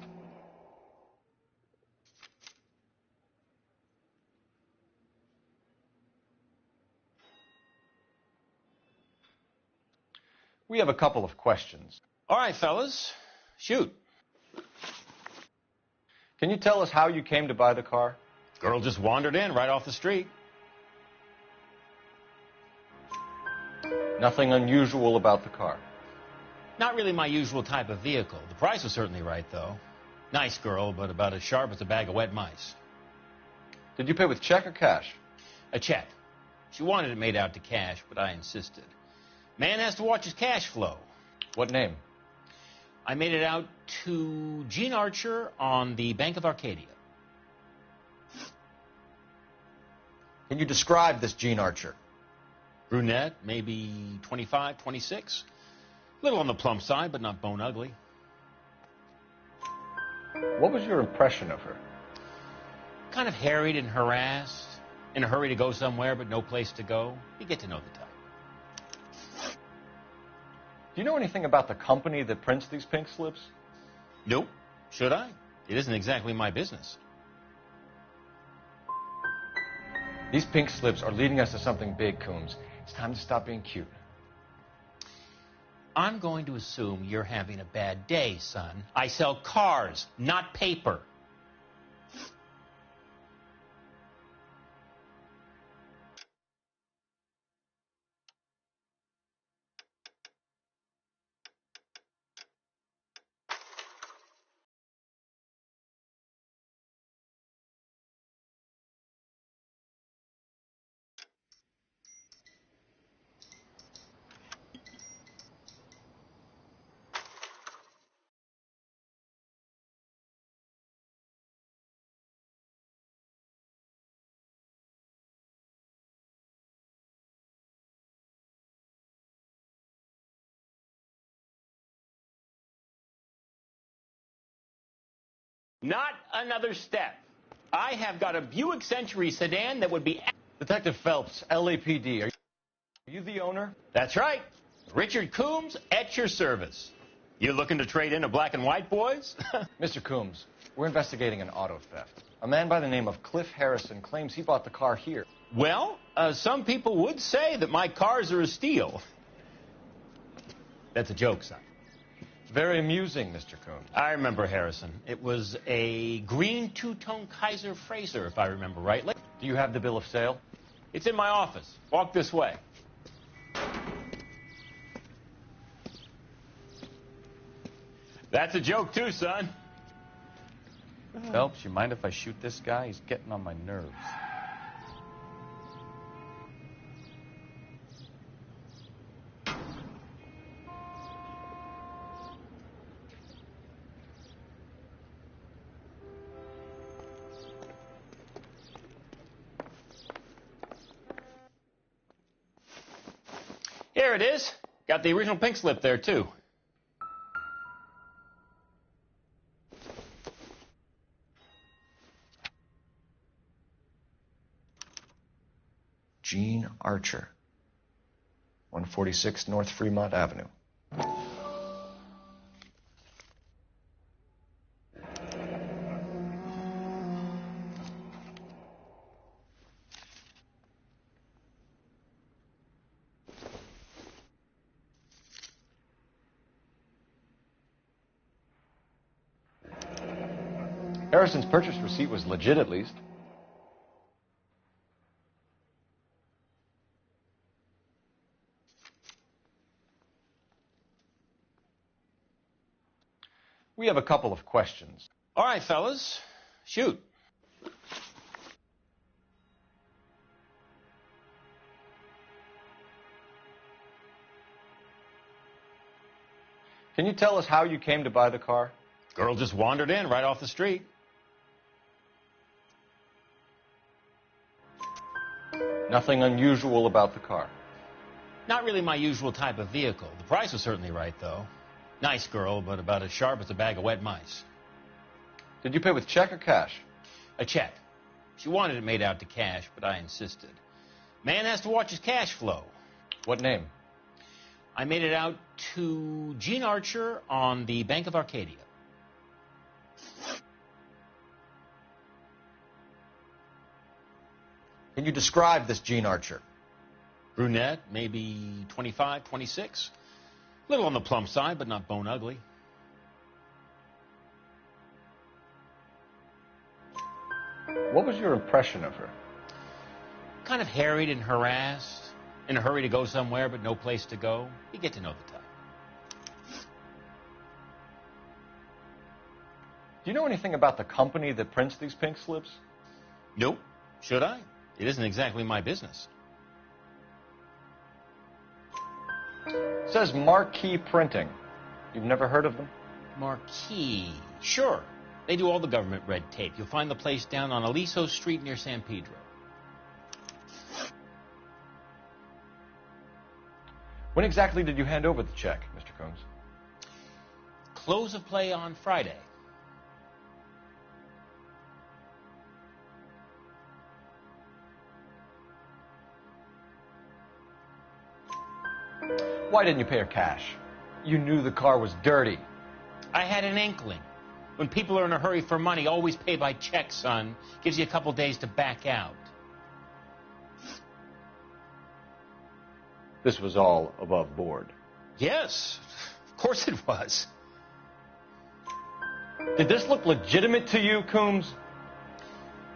We have a couple of questions. All right, fellas. Shoot. Can you tell us how you came to buy the car? Girl just wandered in right off the street. Nothing unusual about the car. Not really my usual type of vehicle. The price was certainly right, though. Nice girl, but about as sharp as a bag of wet mice. Did you pay with check or cash? A check. She wanted it made out to cash, but I insisted. Man has to watch his cash flow. What name? I made it out to Gene Archer on the Bank of Arcadia. Can you describe this Gene Archer? Brunette, maybe 25, 26. A little on the plump side, but not bone ugly. What was your impression of her? Kind of harried and harassed, in a hurry to go somewhere, but no place to go. You get to know the type. Do you know anything about the company that prints these pink slips? Nope. Should I? It isn't exactly my business. These pink slips are leading us to something big, Coombs. It's time to stop being cute. I'm going to assume you're having a bad day, son. I sell cars, not paper. Not another step. I have got a Buick Century sedan that would be... Detective Phelps, LAPD. Are you the owner? That's right. Richard Coombs at your service. You looking to trade in a black and white, boys? Mr. Coombs, we're investigating an auto theft. A man by the name of Cliff Harrison claims he bought the car here. Well, some people would say that my cars are a steal. That's a joke, son. Very amusing, Mr. Coombs. I remember Harrison. It was a green two-tone Kaiser Frazer, if I remember rightly. Do you have the bill of sale? It's in my office. Walk this way. That's a joke, too, son. Phelps, you mind if I shoot this guy? He's getting on my nerves. Here it is. Got the original pink slip there, too. Gene Archer, 146 North Fremont Avenue. Harrison's purchase receipt was legit, at least. We have a couple of questions. All right, fellas. Shoot. Can you tell us how you came to buy the car? Girl just wandered in right off the street. Nothing unusual about the car. Not really my usual type of vehicle. The price was certainly right, though. Nice girl, but about as sharp as a bag of wet mice. Did you pay with check or cash? A check. She wanted it made out to cash, but I insisted. Man has to watch his cash flow. What name? I made it out to Gene Archer on the Bank of Arcadia. Can you describe this Gene Archer? Brunette, maybe 25, 26. A little on the plump side, but not bone ugly. What was your impression of her? Kind of harried and harassed, in a hurry to go somewhere, but no place to go. You get to know the type. Do you know anything about the company that prints these pink slips? Nope. Should I? It isn't exactly my business. It says Marquee Printing. You've never heard of them? Marquee. Sure. They do all the government red tape. You'll find the place down on Aliso Street near San Pedro. When exactly did you hand over the check, Mr. Combs? Close of play on Friday. Why didn't you pay her cash? You knew the car was dirty. I had an inkling. When people are in a hurry for money, always pay by check, son. Gives you a couple days to back out. This was all above board. Yes, of course it was. Did this look legitimate to you, Coombs?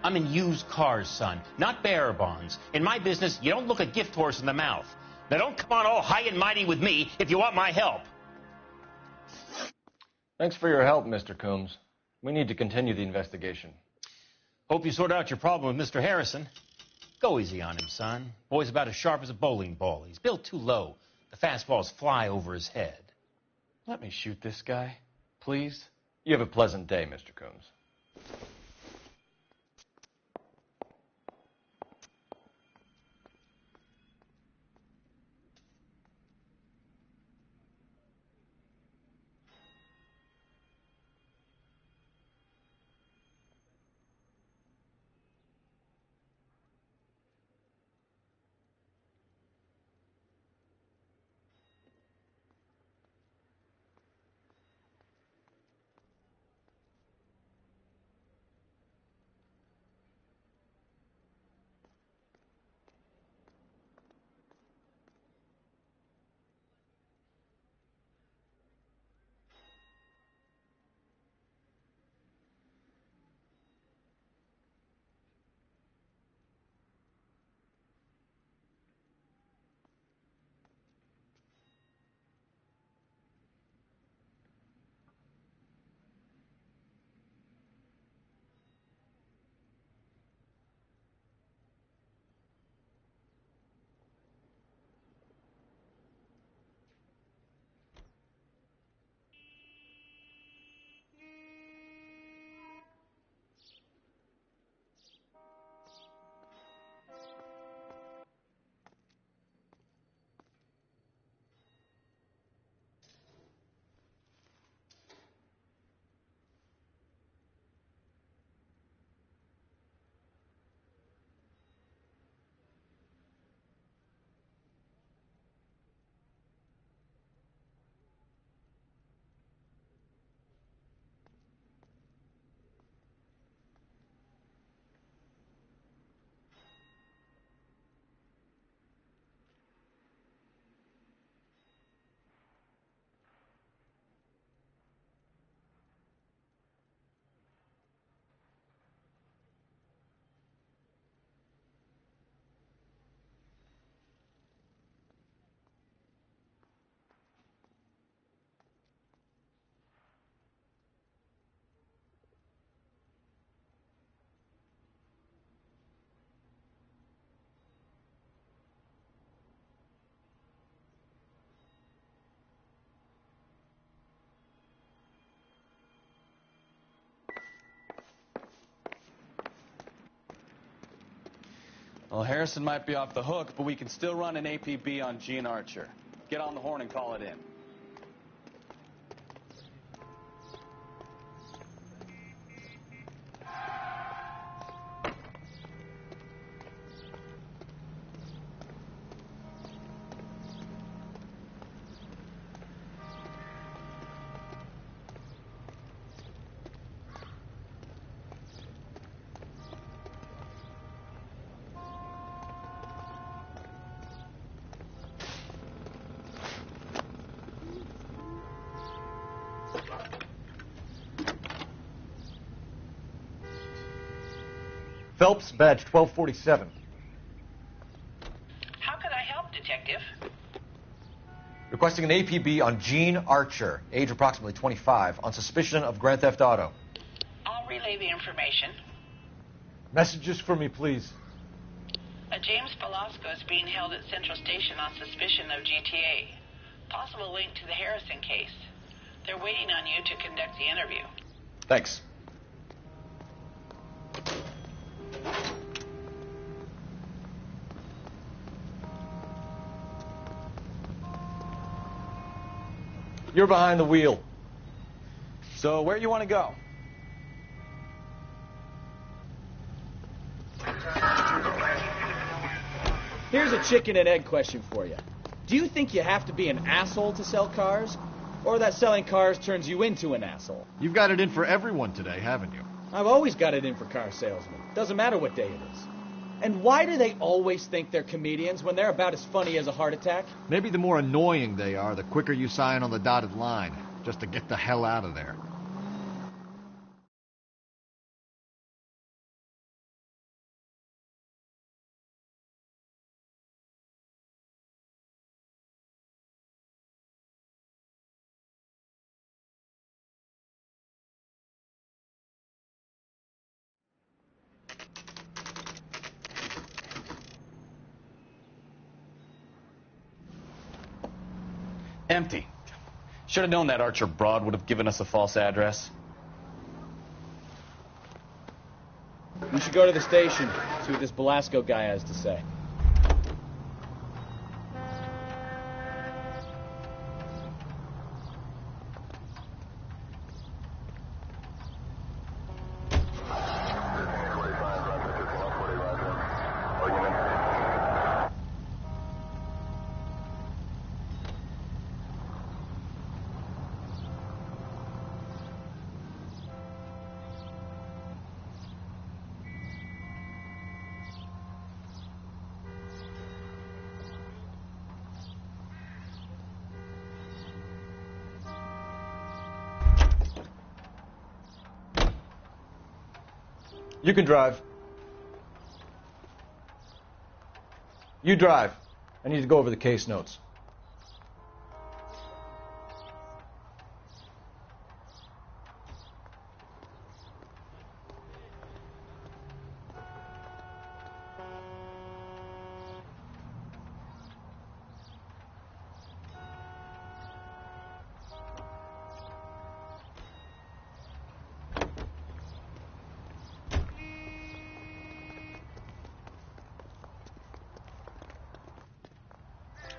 I'm in used cars, son, not bearer bonds. In my business, you don't look a gift horse in the mouth. Now don't come on all high and mighty with me if you want my help. Thanks for your help, Mr. Coombs. We need to continue the investigation. Hope you sort out your problem with Mr. Harrison. Go easy on him, son. Boy's about as sharp as a bowling ball. He's built too low. The fastballs fly over his head. Let me shoot this guy, please. You have a pleasant day, Mr. Coombs. Well, Harrison might be off the hook, but we can still run an APB on Gene Archer. Get on the horn and call it in. Phelps, badge 1247. How could I help, Detective? Requesting an APB on Gene Archer, age approximately 25, on suspicion of Grand Theft Auto. relay the information. Messages for me, please. A James Velasco is being held at Central Station on suspicion of GTA. Possible link to the Harrison case. They're waiting on you to conduct the interview. Thanks. You're behind the wheel. So where you want to go? Here's a chicken and egg question for you. Do you think you have to be an asshole to sell cars? Or that selling cars turns you into an asshole? You've got it in for everyone today, haven't you? I've always got it in for car salesmen. Doesn't matter what day it is. And why do they always think they're comedians when they're about as funny as a heart attack? Maybe the more annoying they are, the quicker you sign on the dotted line, just to get the hell out of there. Empty. Should have known that Archer broad would have given us a false address. We should go to the station, see what this Velasco guy has to say. You can drive. You drive. I need to go over the case notes.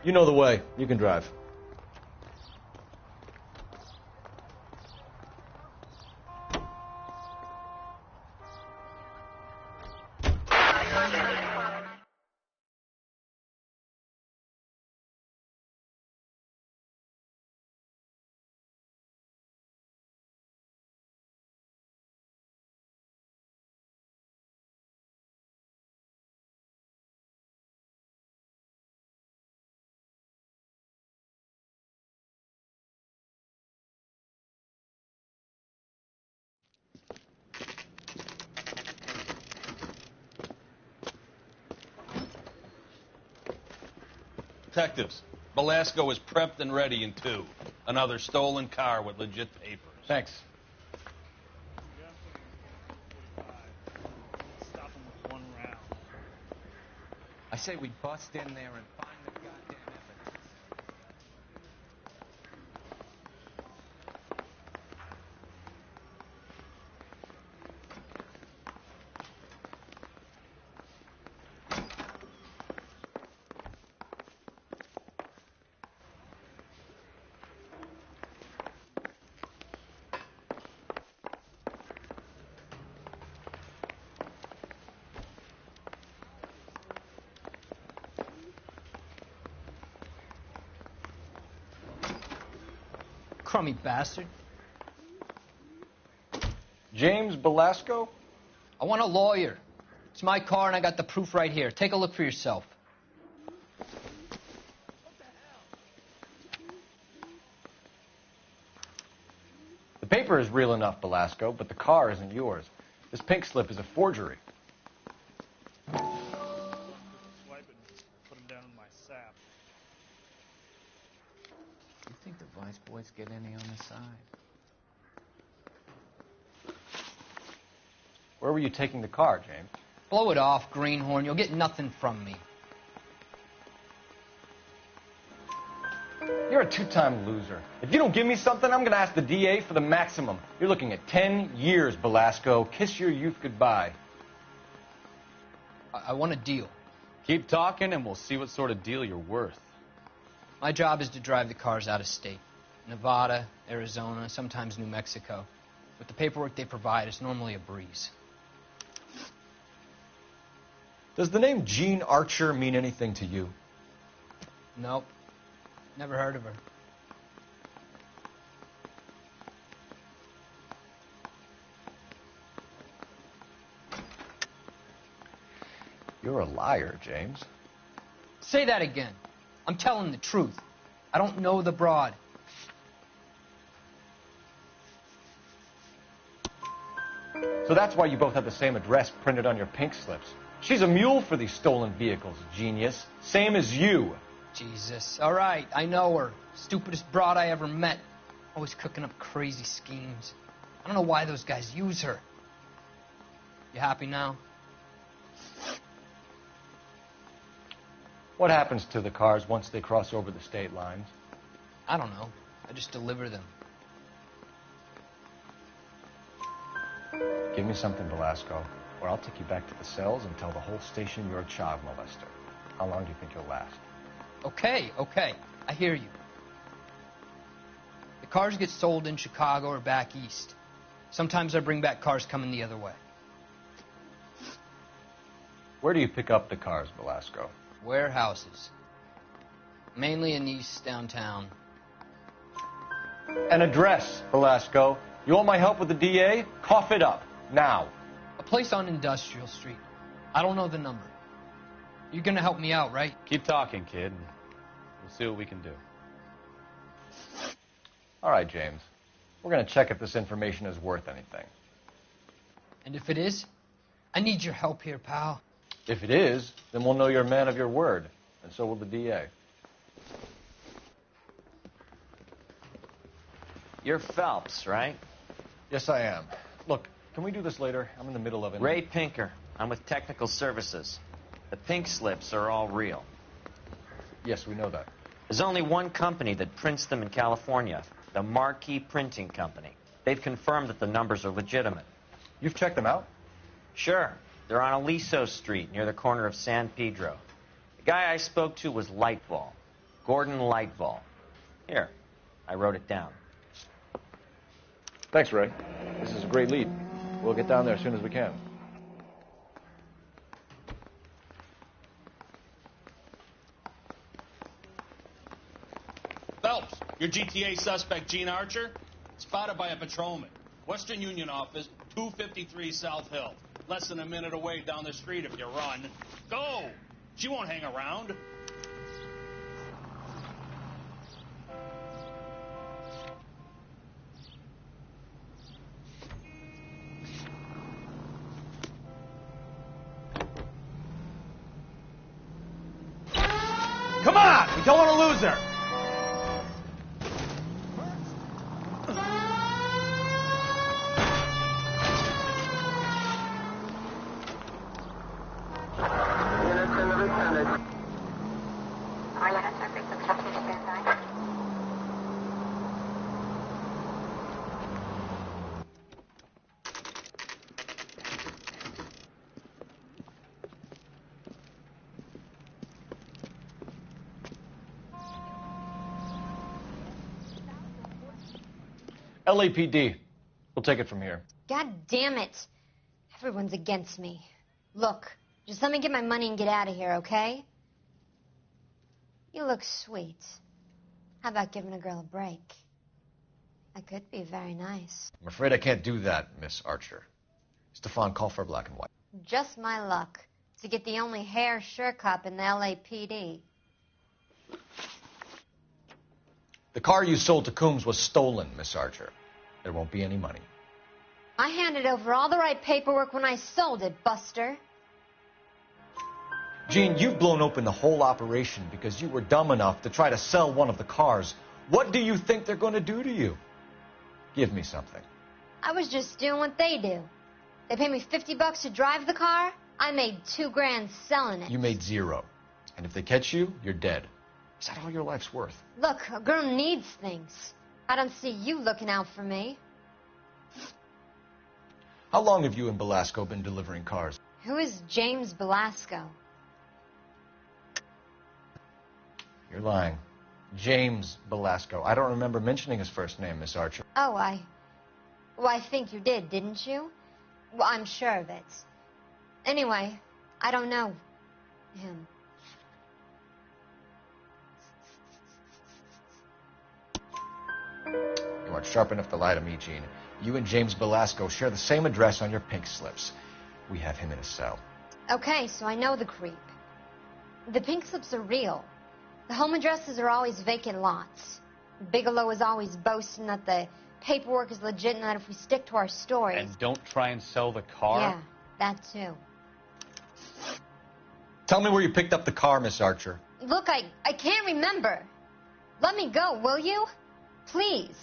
You know the way. You can drive. Detectives, Velasco is prepped and ready in 2. Another stolen car with legit papers. Thanks. Stop him with one round. I say we bust in there and find the goddamn evidence. Crummy bastard. James Velasco? I want a lawyer. It's my car and I got the proof right here. Take a look for yourself. The paper is real enough, Velasco, but the car isn't yours. This pink slip is a forgery. Swipe it, put him down in my sap. You think the Vice boys get any on the side? Where were you taking the car, James? Blow it off, greenhorn. You'll get nothing from me. You're a two-time loser. If you don't give me something, I'm going to ask the DA for the maximum. You're looking at 10 years, Belasco. Kiss your youth goodbye. I want a deal. Keep talking and we'll see what sort of deal you're worth. My job is to drive the cars out of state. Nevada, Arizona, sometimes New Mexico. With the paperwork they provide, it's normally a breeze. Does the name Jean Archer mean anything to you? Nope. Never heard of her. You're a liar, James. Say that again. I'm telling the truth. I don't know the broad. So that's why you both have the same address printed on your pink slips. She's a mule for these stolen vehicles, genius. Same as you. Jesus. All right, I know her. Stupidest broad I ever met. Always cooking up crazy schemes. I don't know why those guys use her. You happy now? What happens to the cars once they cross over the state lines? I don't know. I just deliver them. Give me something, Belasco, or I'll take you back to the cells and tell the whole station you're a child molester. How long do you think you'll last? Okay. I hear you. The cars get sold in Chicago or back east. Sometimes I bring back cars coming the other way. Where do you pick up the cars, Belasco? Warehouses. Mainly in East downtown. An address, Belasco. You want my help with the DA? Cough it up. Now. A place on Industrial Street. I don't know the number. You're gonna help me out, right? Keep talking, kid, and we'll see what we can do. All right, James. We're going to check if this information is worth anything. And if it is, I need your help here, pal. If it is, then we'll know you're a man of your word, and so will the DA. You're Phelps, right? Yes, I am. Look, can we do this later? I'm in the middle of it. Ray Pinker. I'm with Technical Services. The pink slips are all real. Yes, we know that. There's only one company that prints them in California, the Marquee Printing Company. They've confirmed that the numbers are legitimate. You've checked them out? Sure. They're on Aliso Street, near the corner of San Pedro. The guy I spoke to was Lightball. Gordon Lightball. Here, I wrote it down. Thanks, Ray. This is a great lead. We'll get down there as soon as we can. Phelps, your GTA suspect, Jean Archer, spotted by a patrolman. Western Union office, 253 South Hill. Less than a minute away down the street if you run. Go! She won't hang around. Come on! We don't want to lose her! LAPD. We'll take it from here. God damn it. Everyone's against me. Look, just let me get my money and get out of here, okay? You look sweet. How about giving a girl a break? That could be very nice. I'm afraid I can't do that, Miss Archer. Stefan, call for black and white. Just my luck to get the only hair sure cop in the LAPD. The car you sold to Coombs was stolen, Miss Archer. There won't be any money. I handed over all the right paperwork when I sold it, Buster. Jean, you've blown open the whole operation because you were dumb enough to try to sell one of the cars. What do you think they're going to do to you? Give me something. I was just doing what they do. They paid me $50 to drive the car. I made $2 grand selling it. You made 0. And if they catch you, you're dead. Is that all your life's worth? Look, a girl needs things. I don't see you looking out for me. How long have you and Belasco been delivering cars? Who is James Belasco? You're lying. James Belasco. I don't remember mentioning his first name, Miss Archer. Oh, Well, I think you did, didn't you? Well, I'm sure of it. Anyway, I don't know him. You aren't sharp enough to lie to me, Gene. You and James Belasco share the same address on your pink slips. We have him in a cell. Okay, so I know the creep. The pink slips are real. The home addresses are always vacant lots. Bigelow is always boasting that the paperwork is legit and that if we stick to our stories... And don't try and sell the car? Yeah, that too. Tell me where you picked up the car, Miss Archer. Look, I can't remember. Let me go, will you? Please.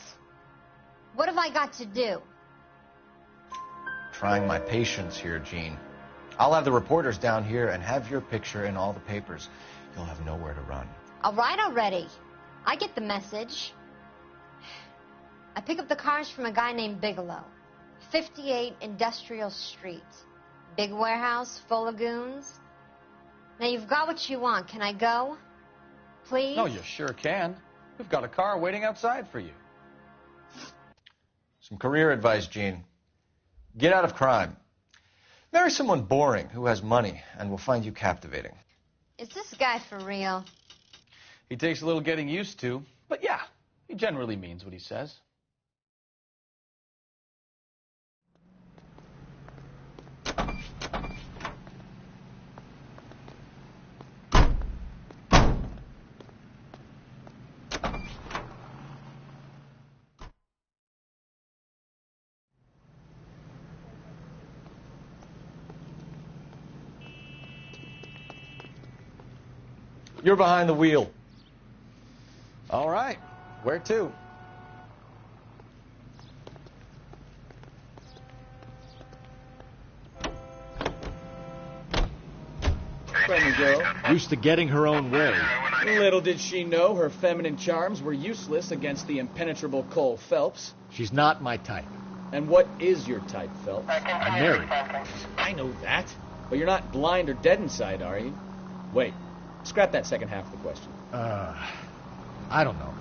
What have I got to do? Trying my patience here, Gene. I'll have the reporters down here and have your picture in all the papers. You'll have nowhere to run. All right already. I get the message. I pick up the cars from a guy named Bigelow. 58 Industrial Street. Big warehouse, full of goons. Now, you've got what you want. Can I go? Please? No, you sure can. We've got a car waiting outside for you. Some career advice, Gene. Get out of crime. Marry someone boring who has money and will find you captivating. Is this guy for real? He takes a little getting used to, but yeah, he generally means what he says. You're behind the wheel. All right. Where to? Friendly girl. Used to getting her own way. Little did she know her feminine charms were useless against the impenetrable Cole Phelps. She's not my type. And what is your type, Phelps? I'm married. I know that. But you're not blind or dead inside, are you? Wait. Scrap that second half of the question. I don't know.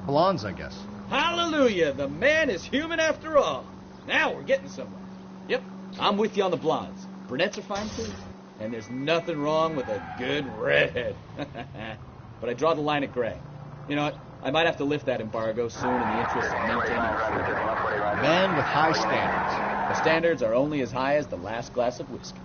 Blondes, I guess. Hallelujah! The man is human after all. Now we're getting somewhere. Yep, I'm with you on the blondes. Brunettes are fine too. And there's nothing wrong with a good redhead. But I draw the line at gray. You know what? I might have to lift that embargo soon in the interest of maintaining freedom. A man with high standards. The standards are only as high as the last glass of whiskey.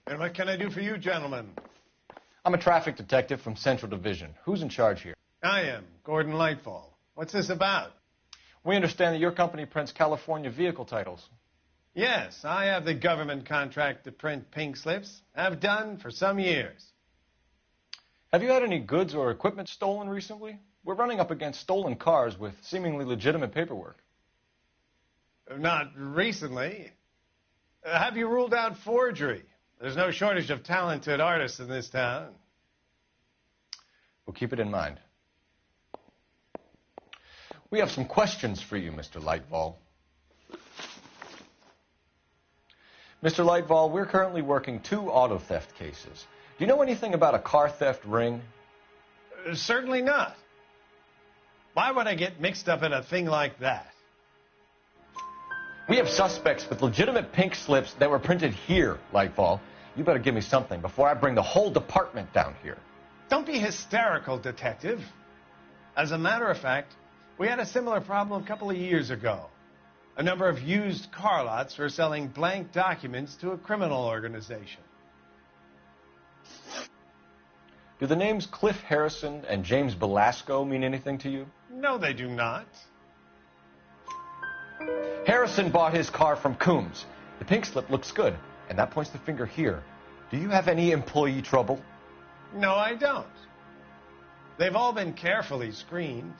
And what can I do for you, gentlemen? I'm a traffic detective from Central Division. Who's in charge here? I am, Gordon Lightfall. What's this about? We understand that your company prints California vehicle titles. Yes, I have the government contract to print pink slips. I've done for some years. Have you had any goods or equipment stolen recently? We're running up against stolen cars with seemingly legitimate paperwork. Not recently. Have you ruled out forgery? There's no shortage of talented artists in this town. We'll keep it in mind. We have some questions for you, Mr. Lightfall. Mr. Lightfall, we're currently working 2 auto theft cases. Do you know anything about a car theft ring? Certainly not. Why would I get mixed up in a thing like that? We have suspects with legitimate pink slips that were printed here, Lightfall. You better give me something before I bring the whole department down here. Don't be hysterical, Detective. As a matter of fact, we had a similar problem a couple of years ago. A number of used car lots were selling blank documents to a criminal organization. Do the names Cliff Harrison and James Belasco mean anything to you? No, they do not. Harrison bought his car from Coombs. The pink slip looks good, and that points the finger here. Do you have any employee trouble? No, I don't. They've all been carefully screened.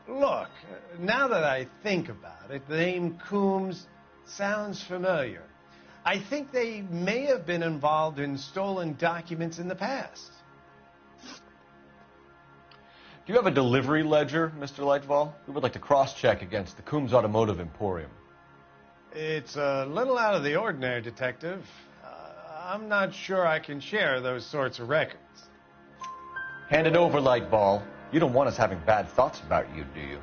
Look, now that I think about it, the name Coombs sounds familiar. I think they may have been involved in stolen documents in the past. Do you have a delivery ledger, Mr. Lightfall? We would like to cross-check against the Coombs Automotive Emporium. It's a little out of the ordinary, Detective. I'm not sure I can share those sorts of records. Hand it over, Lightball. You don't want us having bad thoughts about you, do you?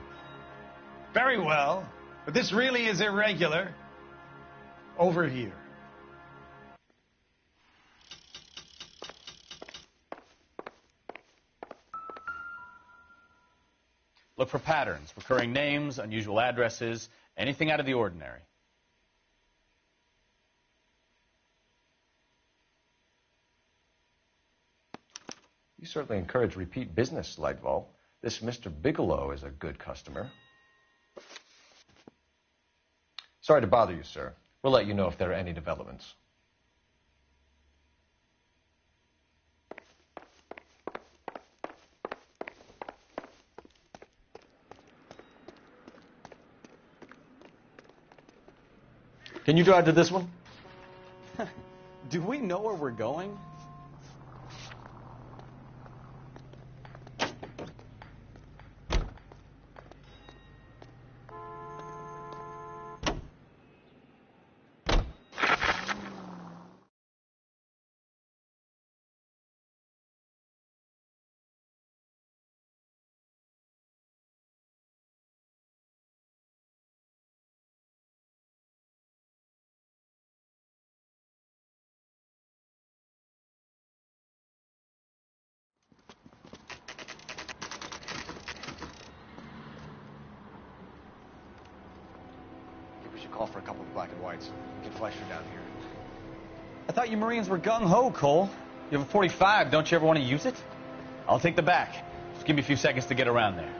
Very well, but this really is irregular. Over here. Look for patterns, recurring names, unusual addresses, anything out of the ordinary. You certainly encourage repeat business, Lightball. This Mr. Bigelow is a good customer. Sorry to bother you, sir. We'll let you know if there are any developments. Can you drive to this one? Do we know where we're going? Call for a couple of black and whites. Get Fleischer down here. I thought you Marines were gung-ho, Cole. You have a .45. Don't you ever want to use it? I'll take the back. Just give me a few seconds to get around there.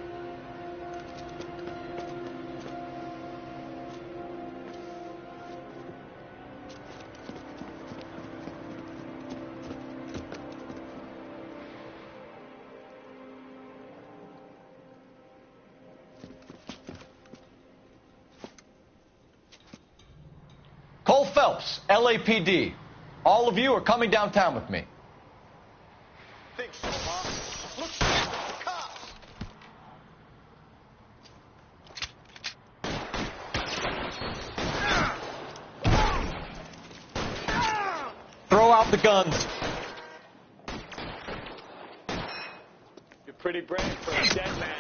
Cole Phelps, LAPD. All of you are coming downtown with me. Think so, Bob. Look, the cops. Throw out the guns. You're pretty brave for a dead man.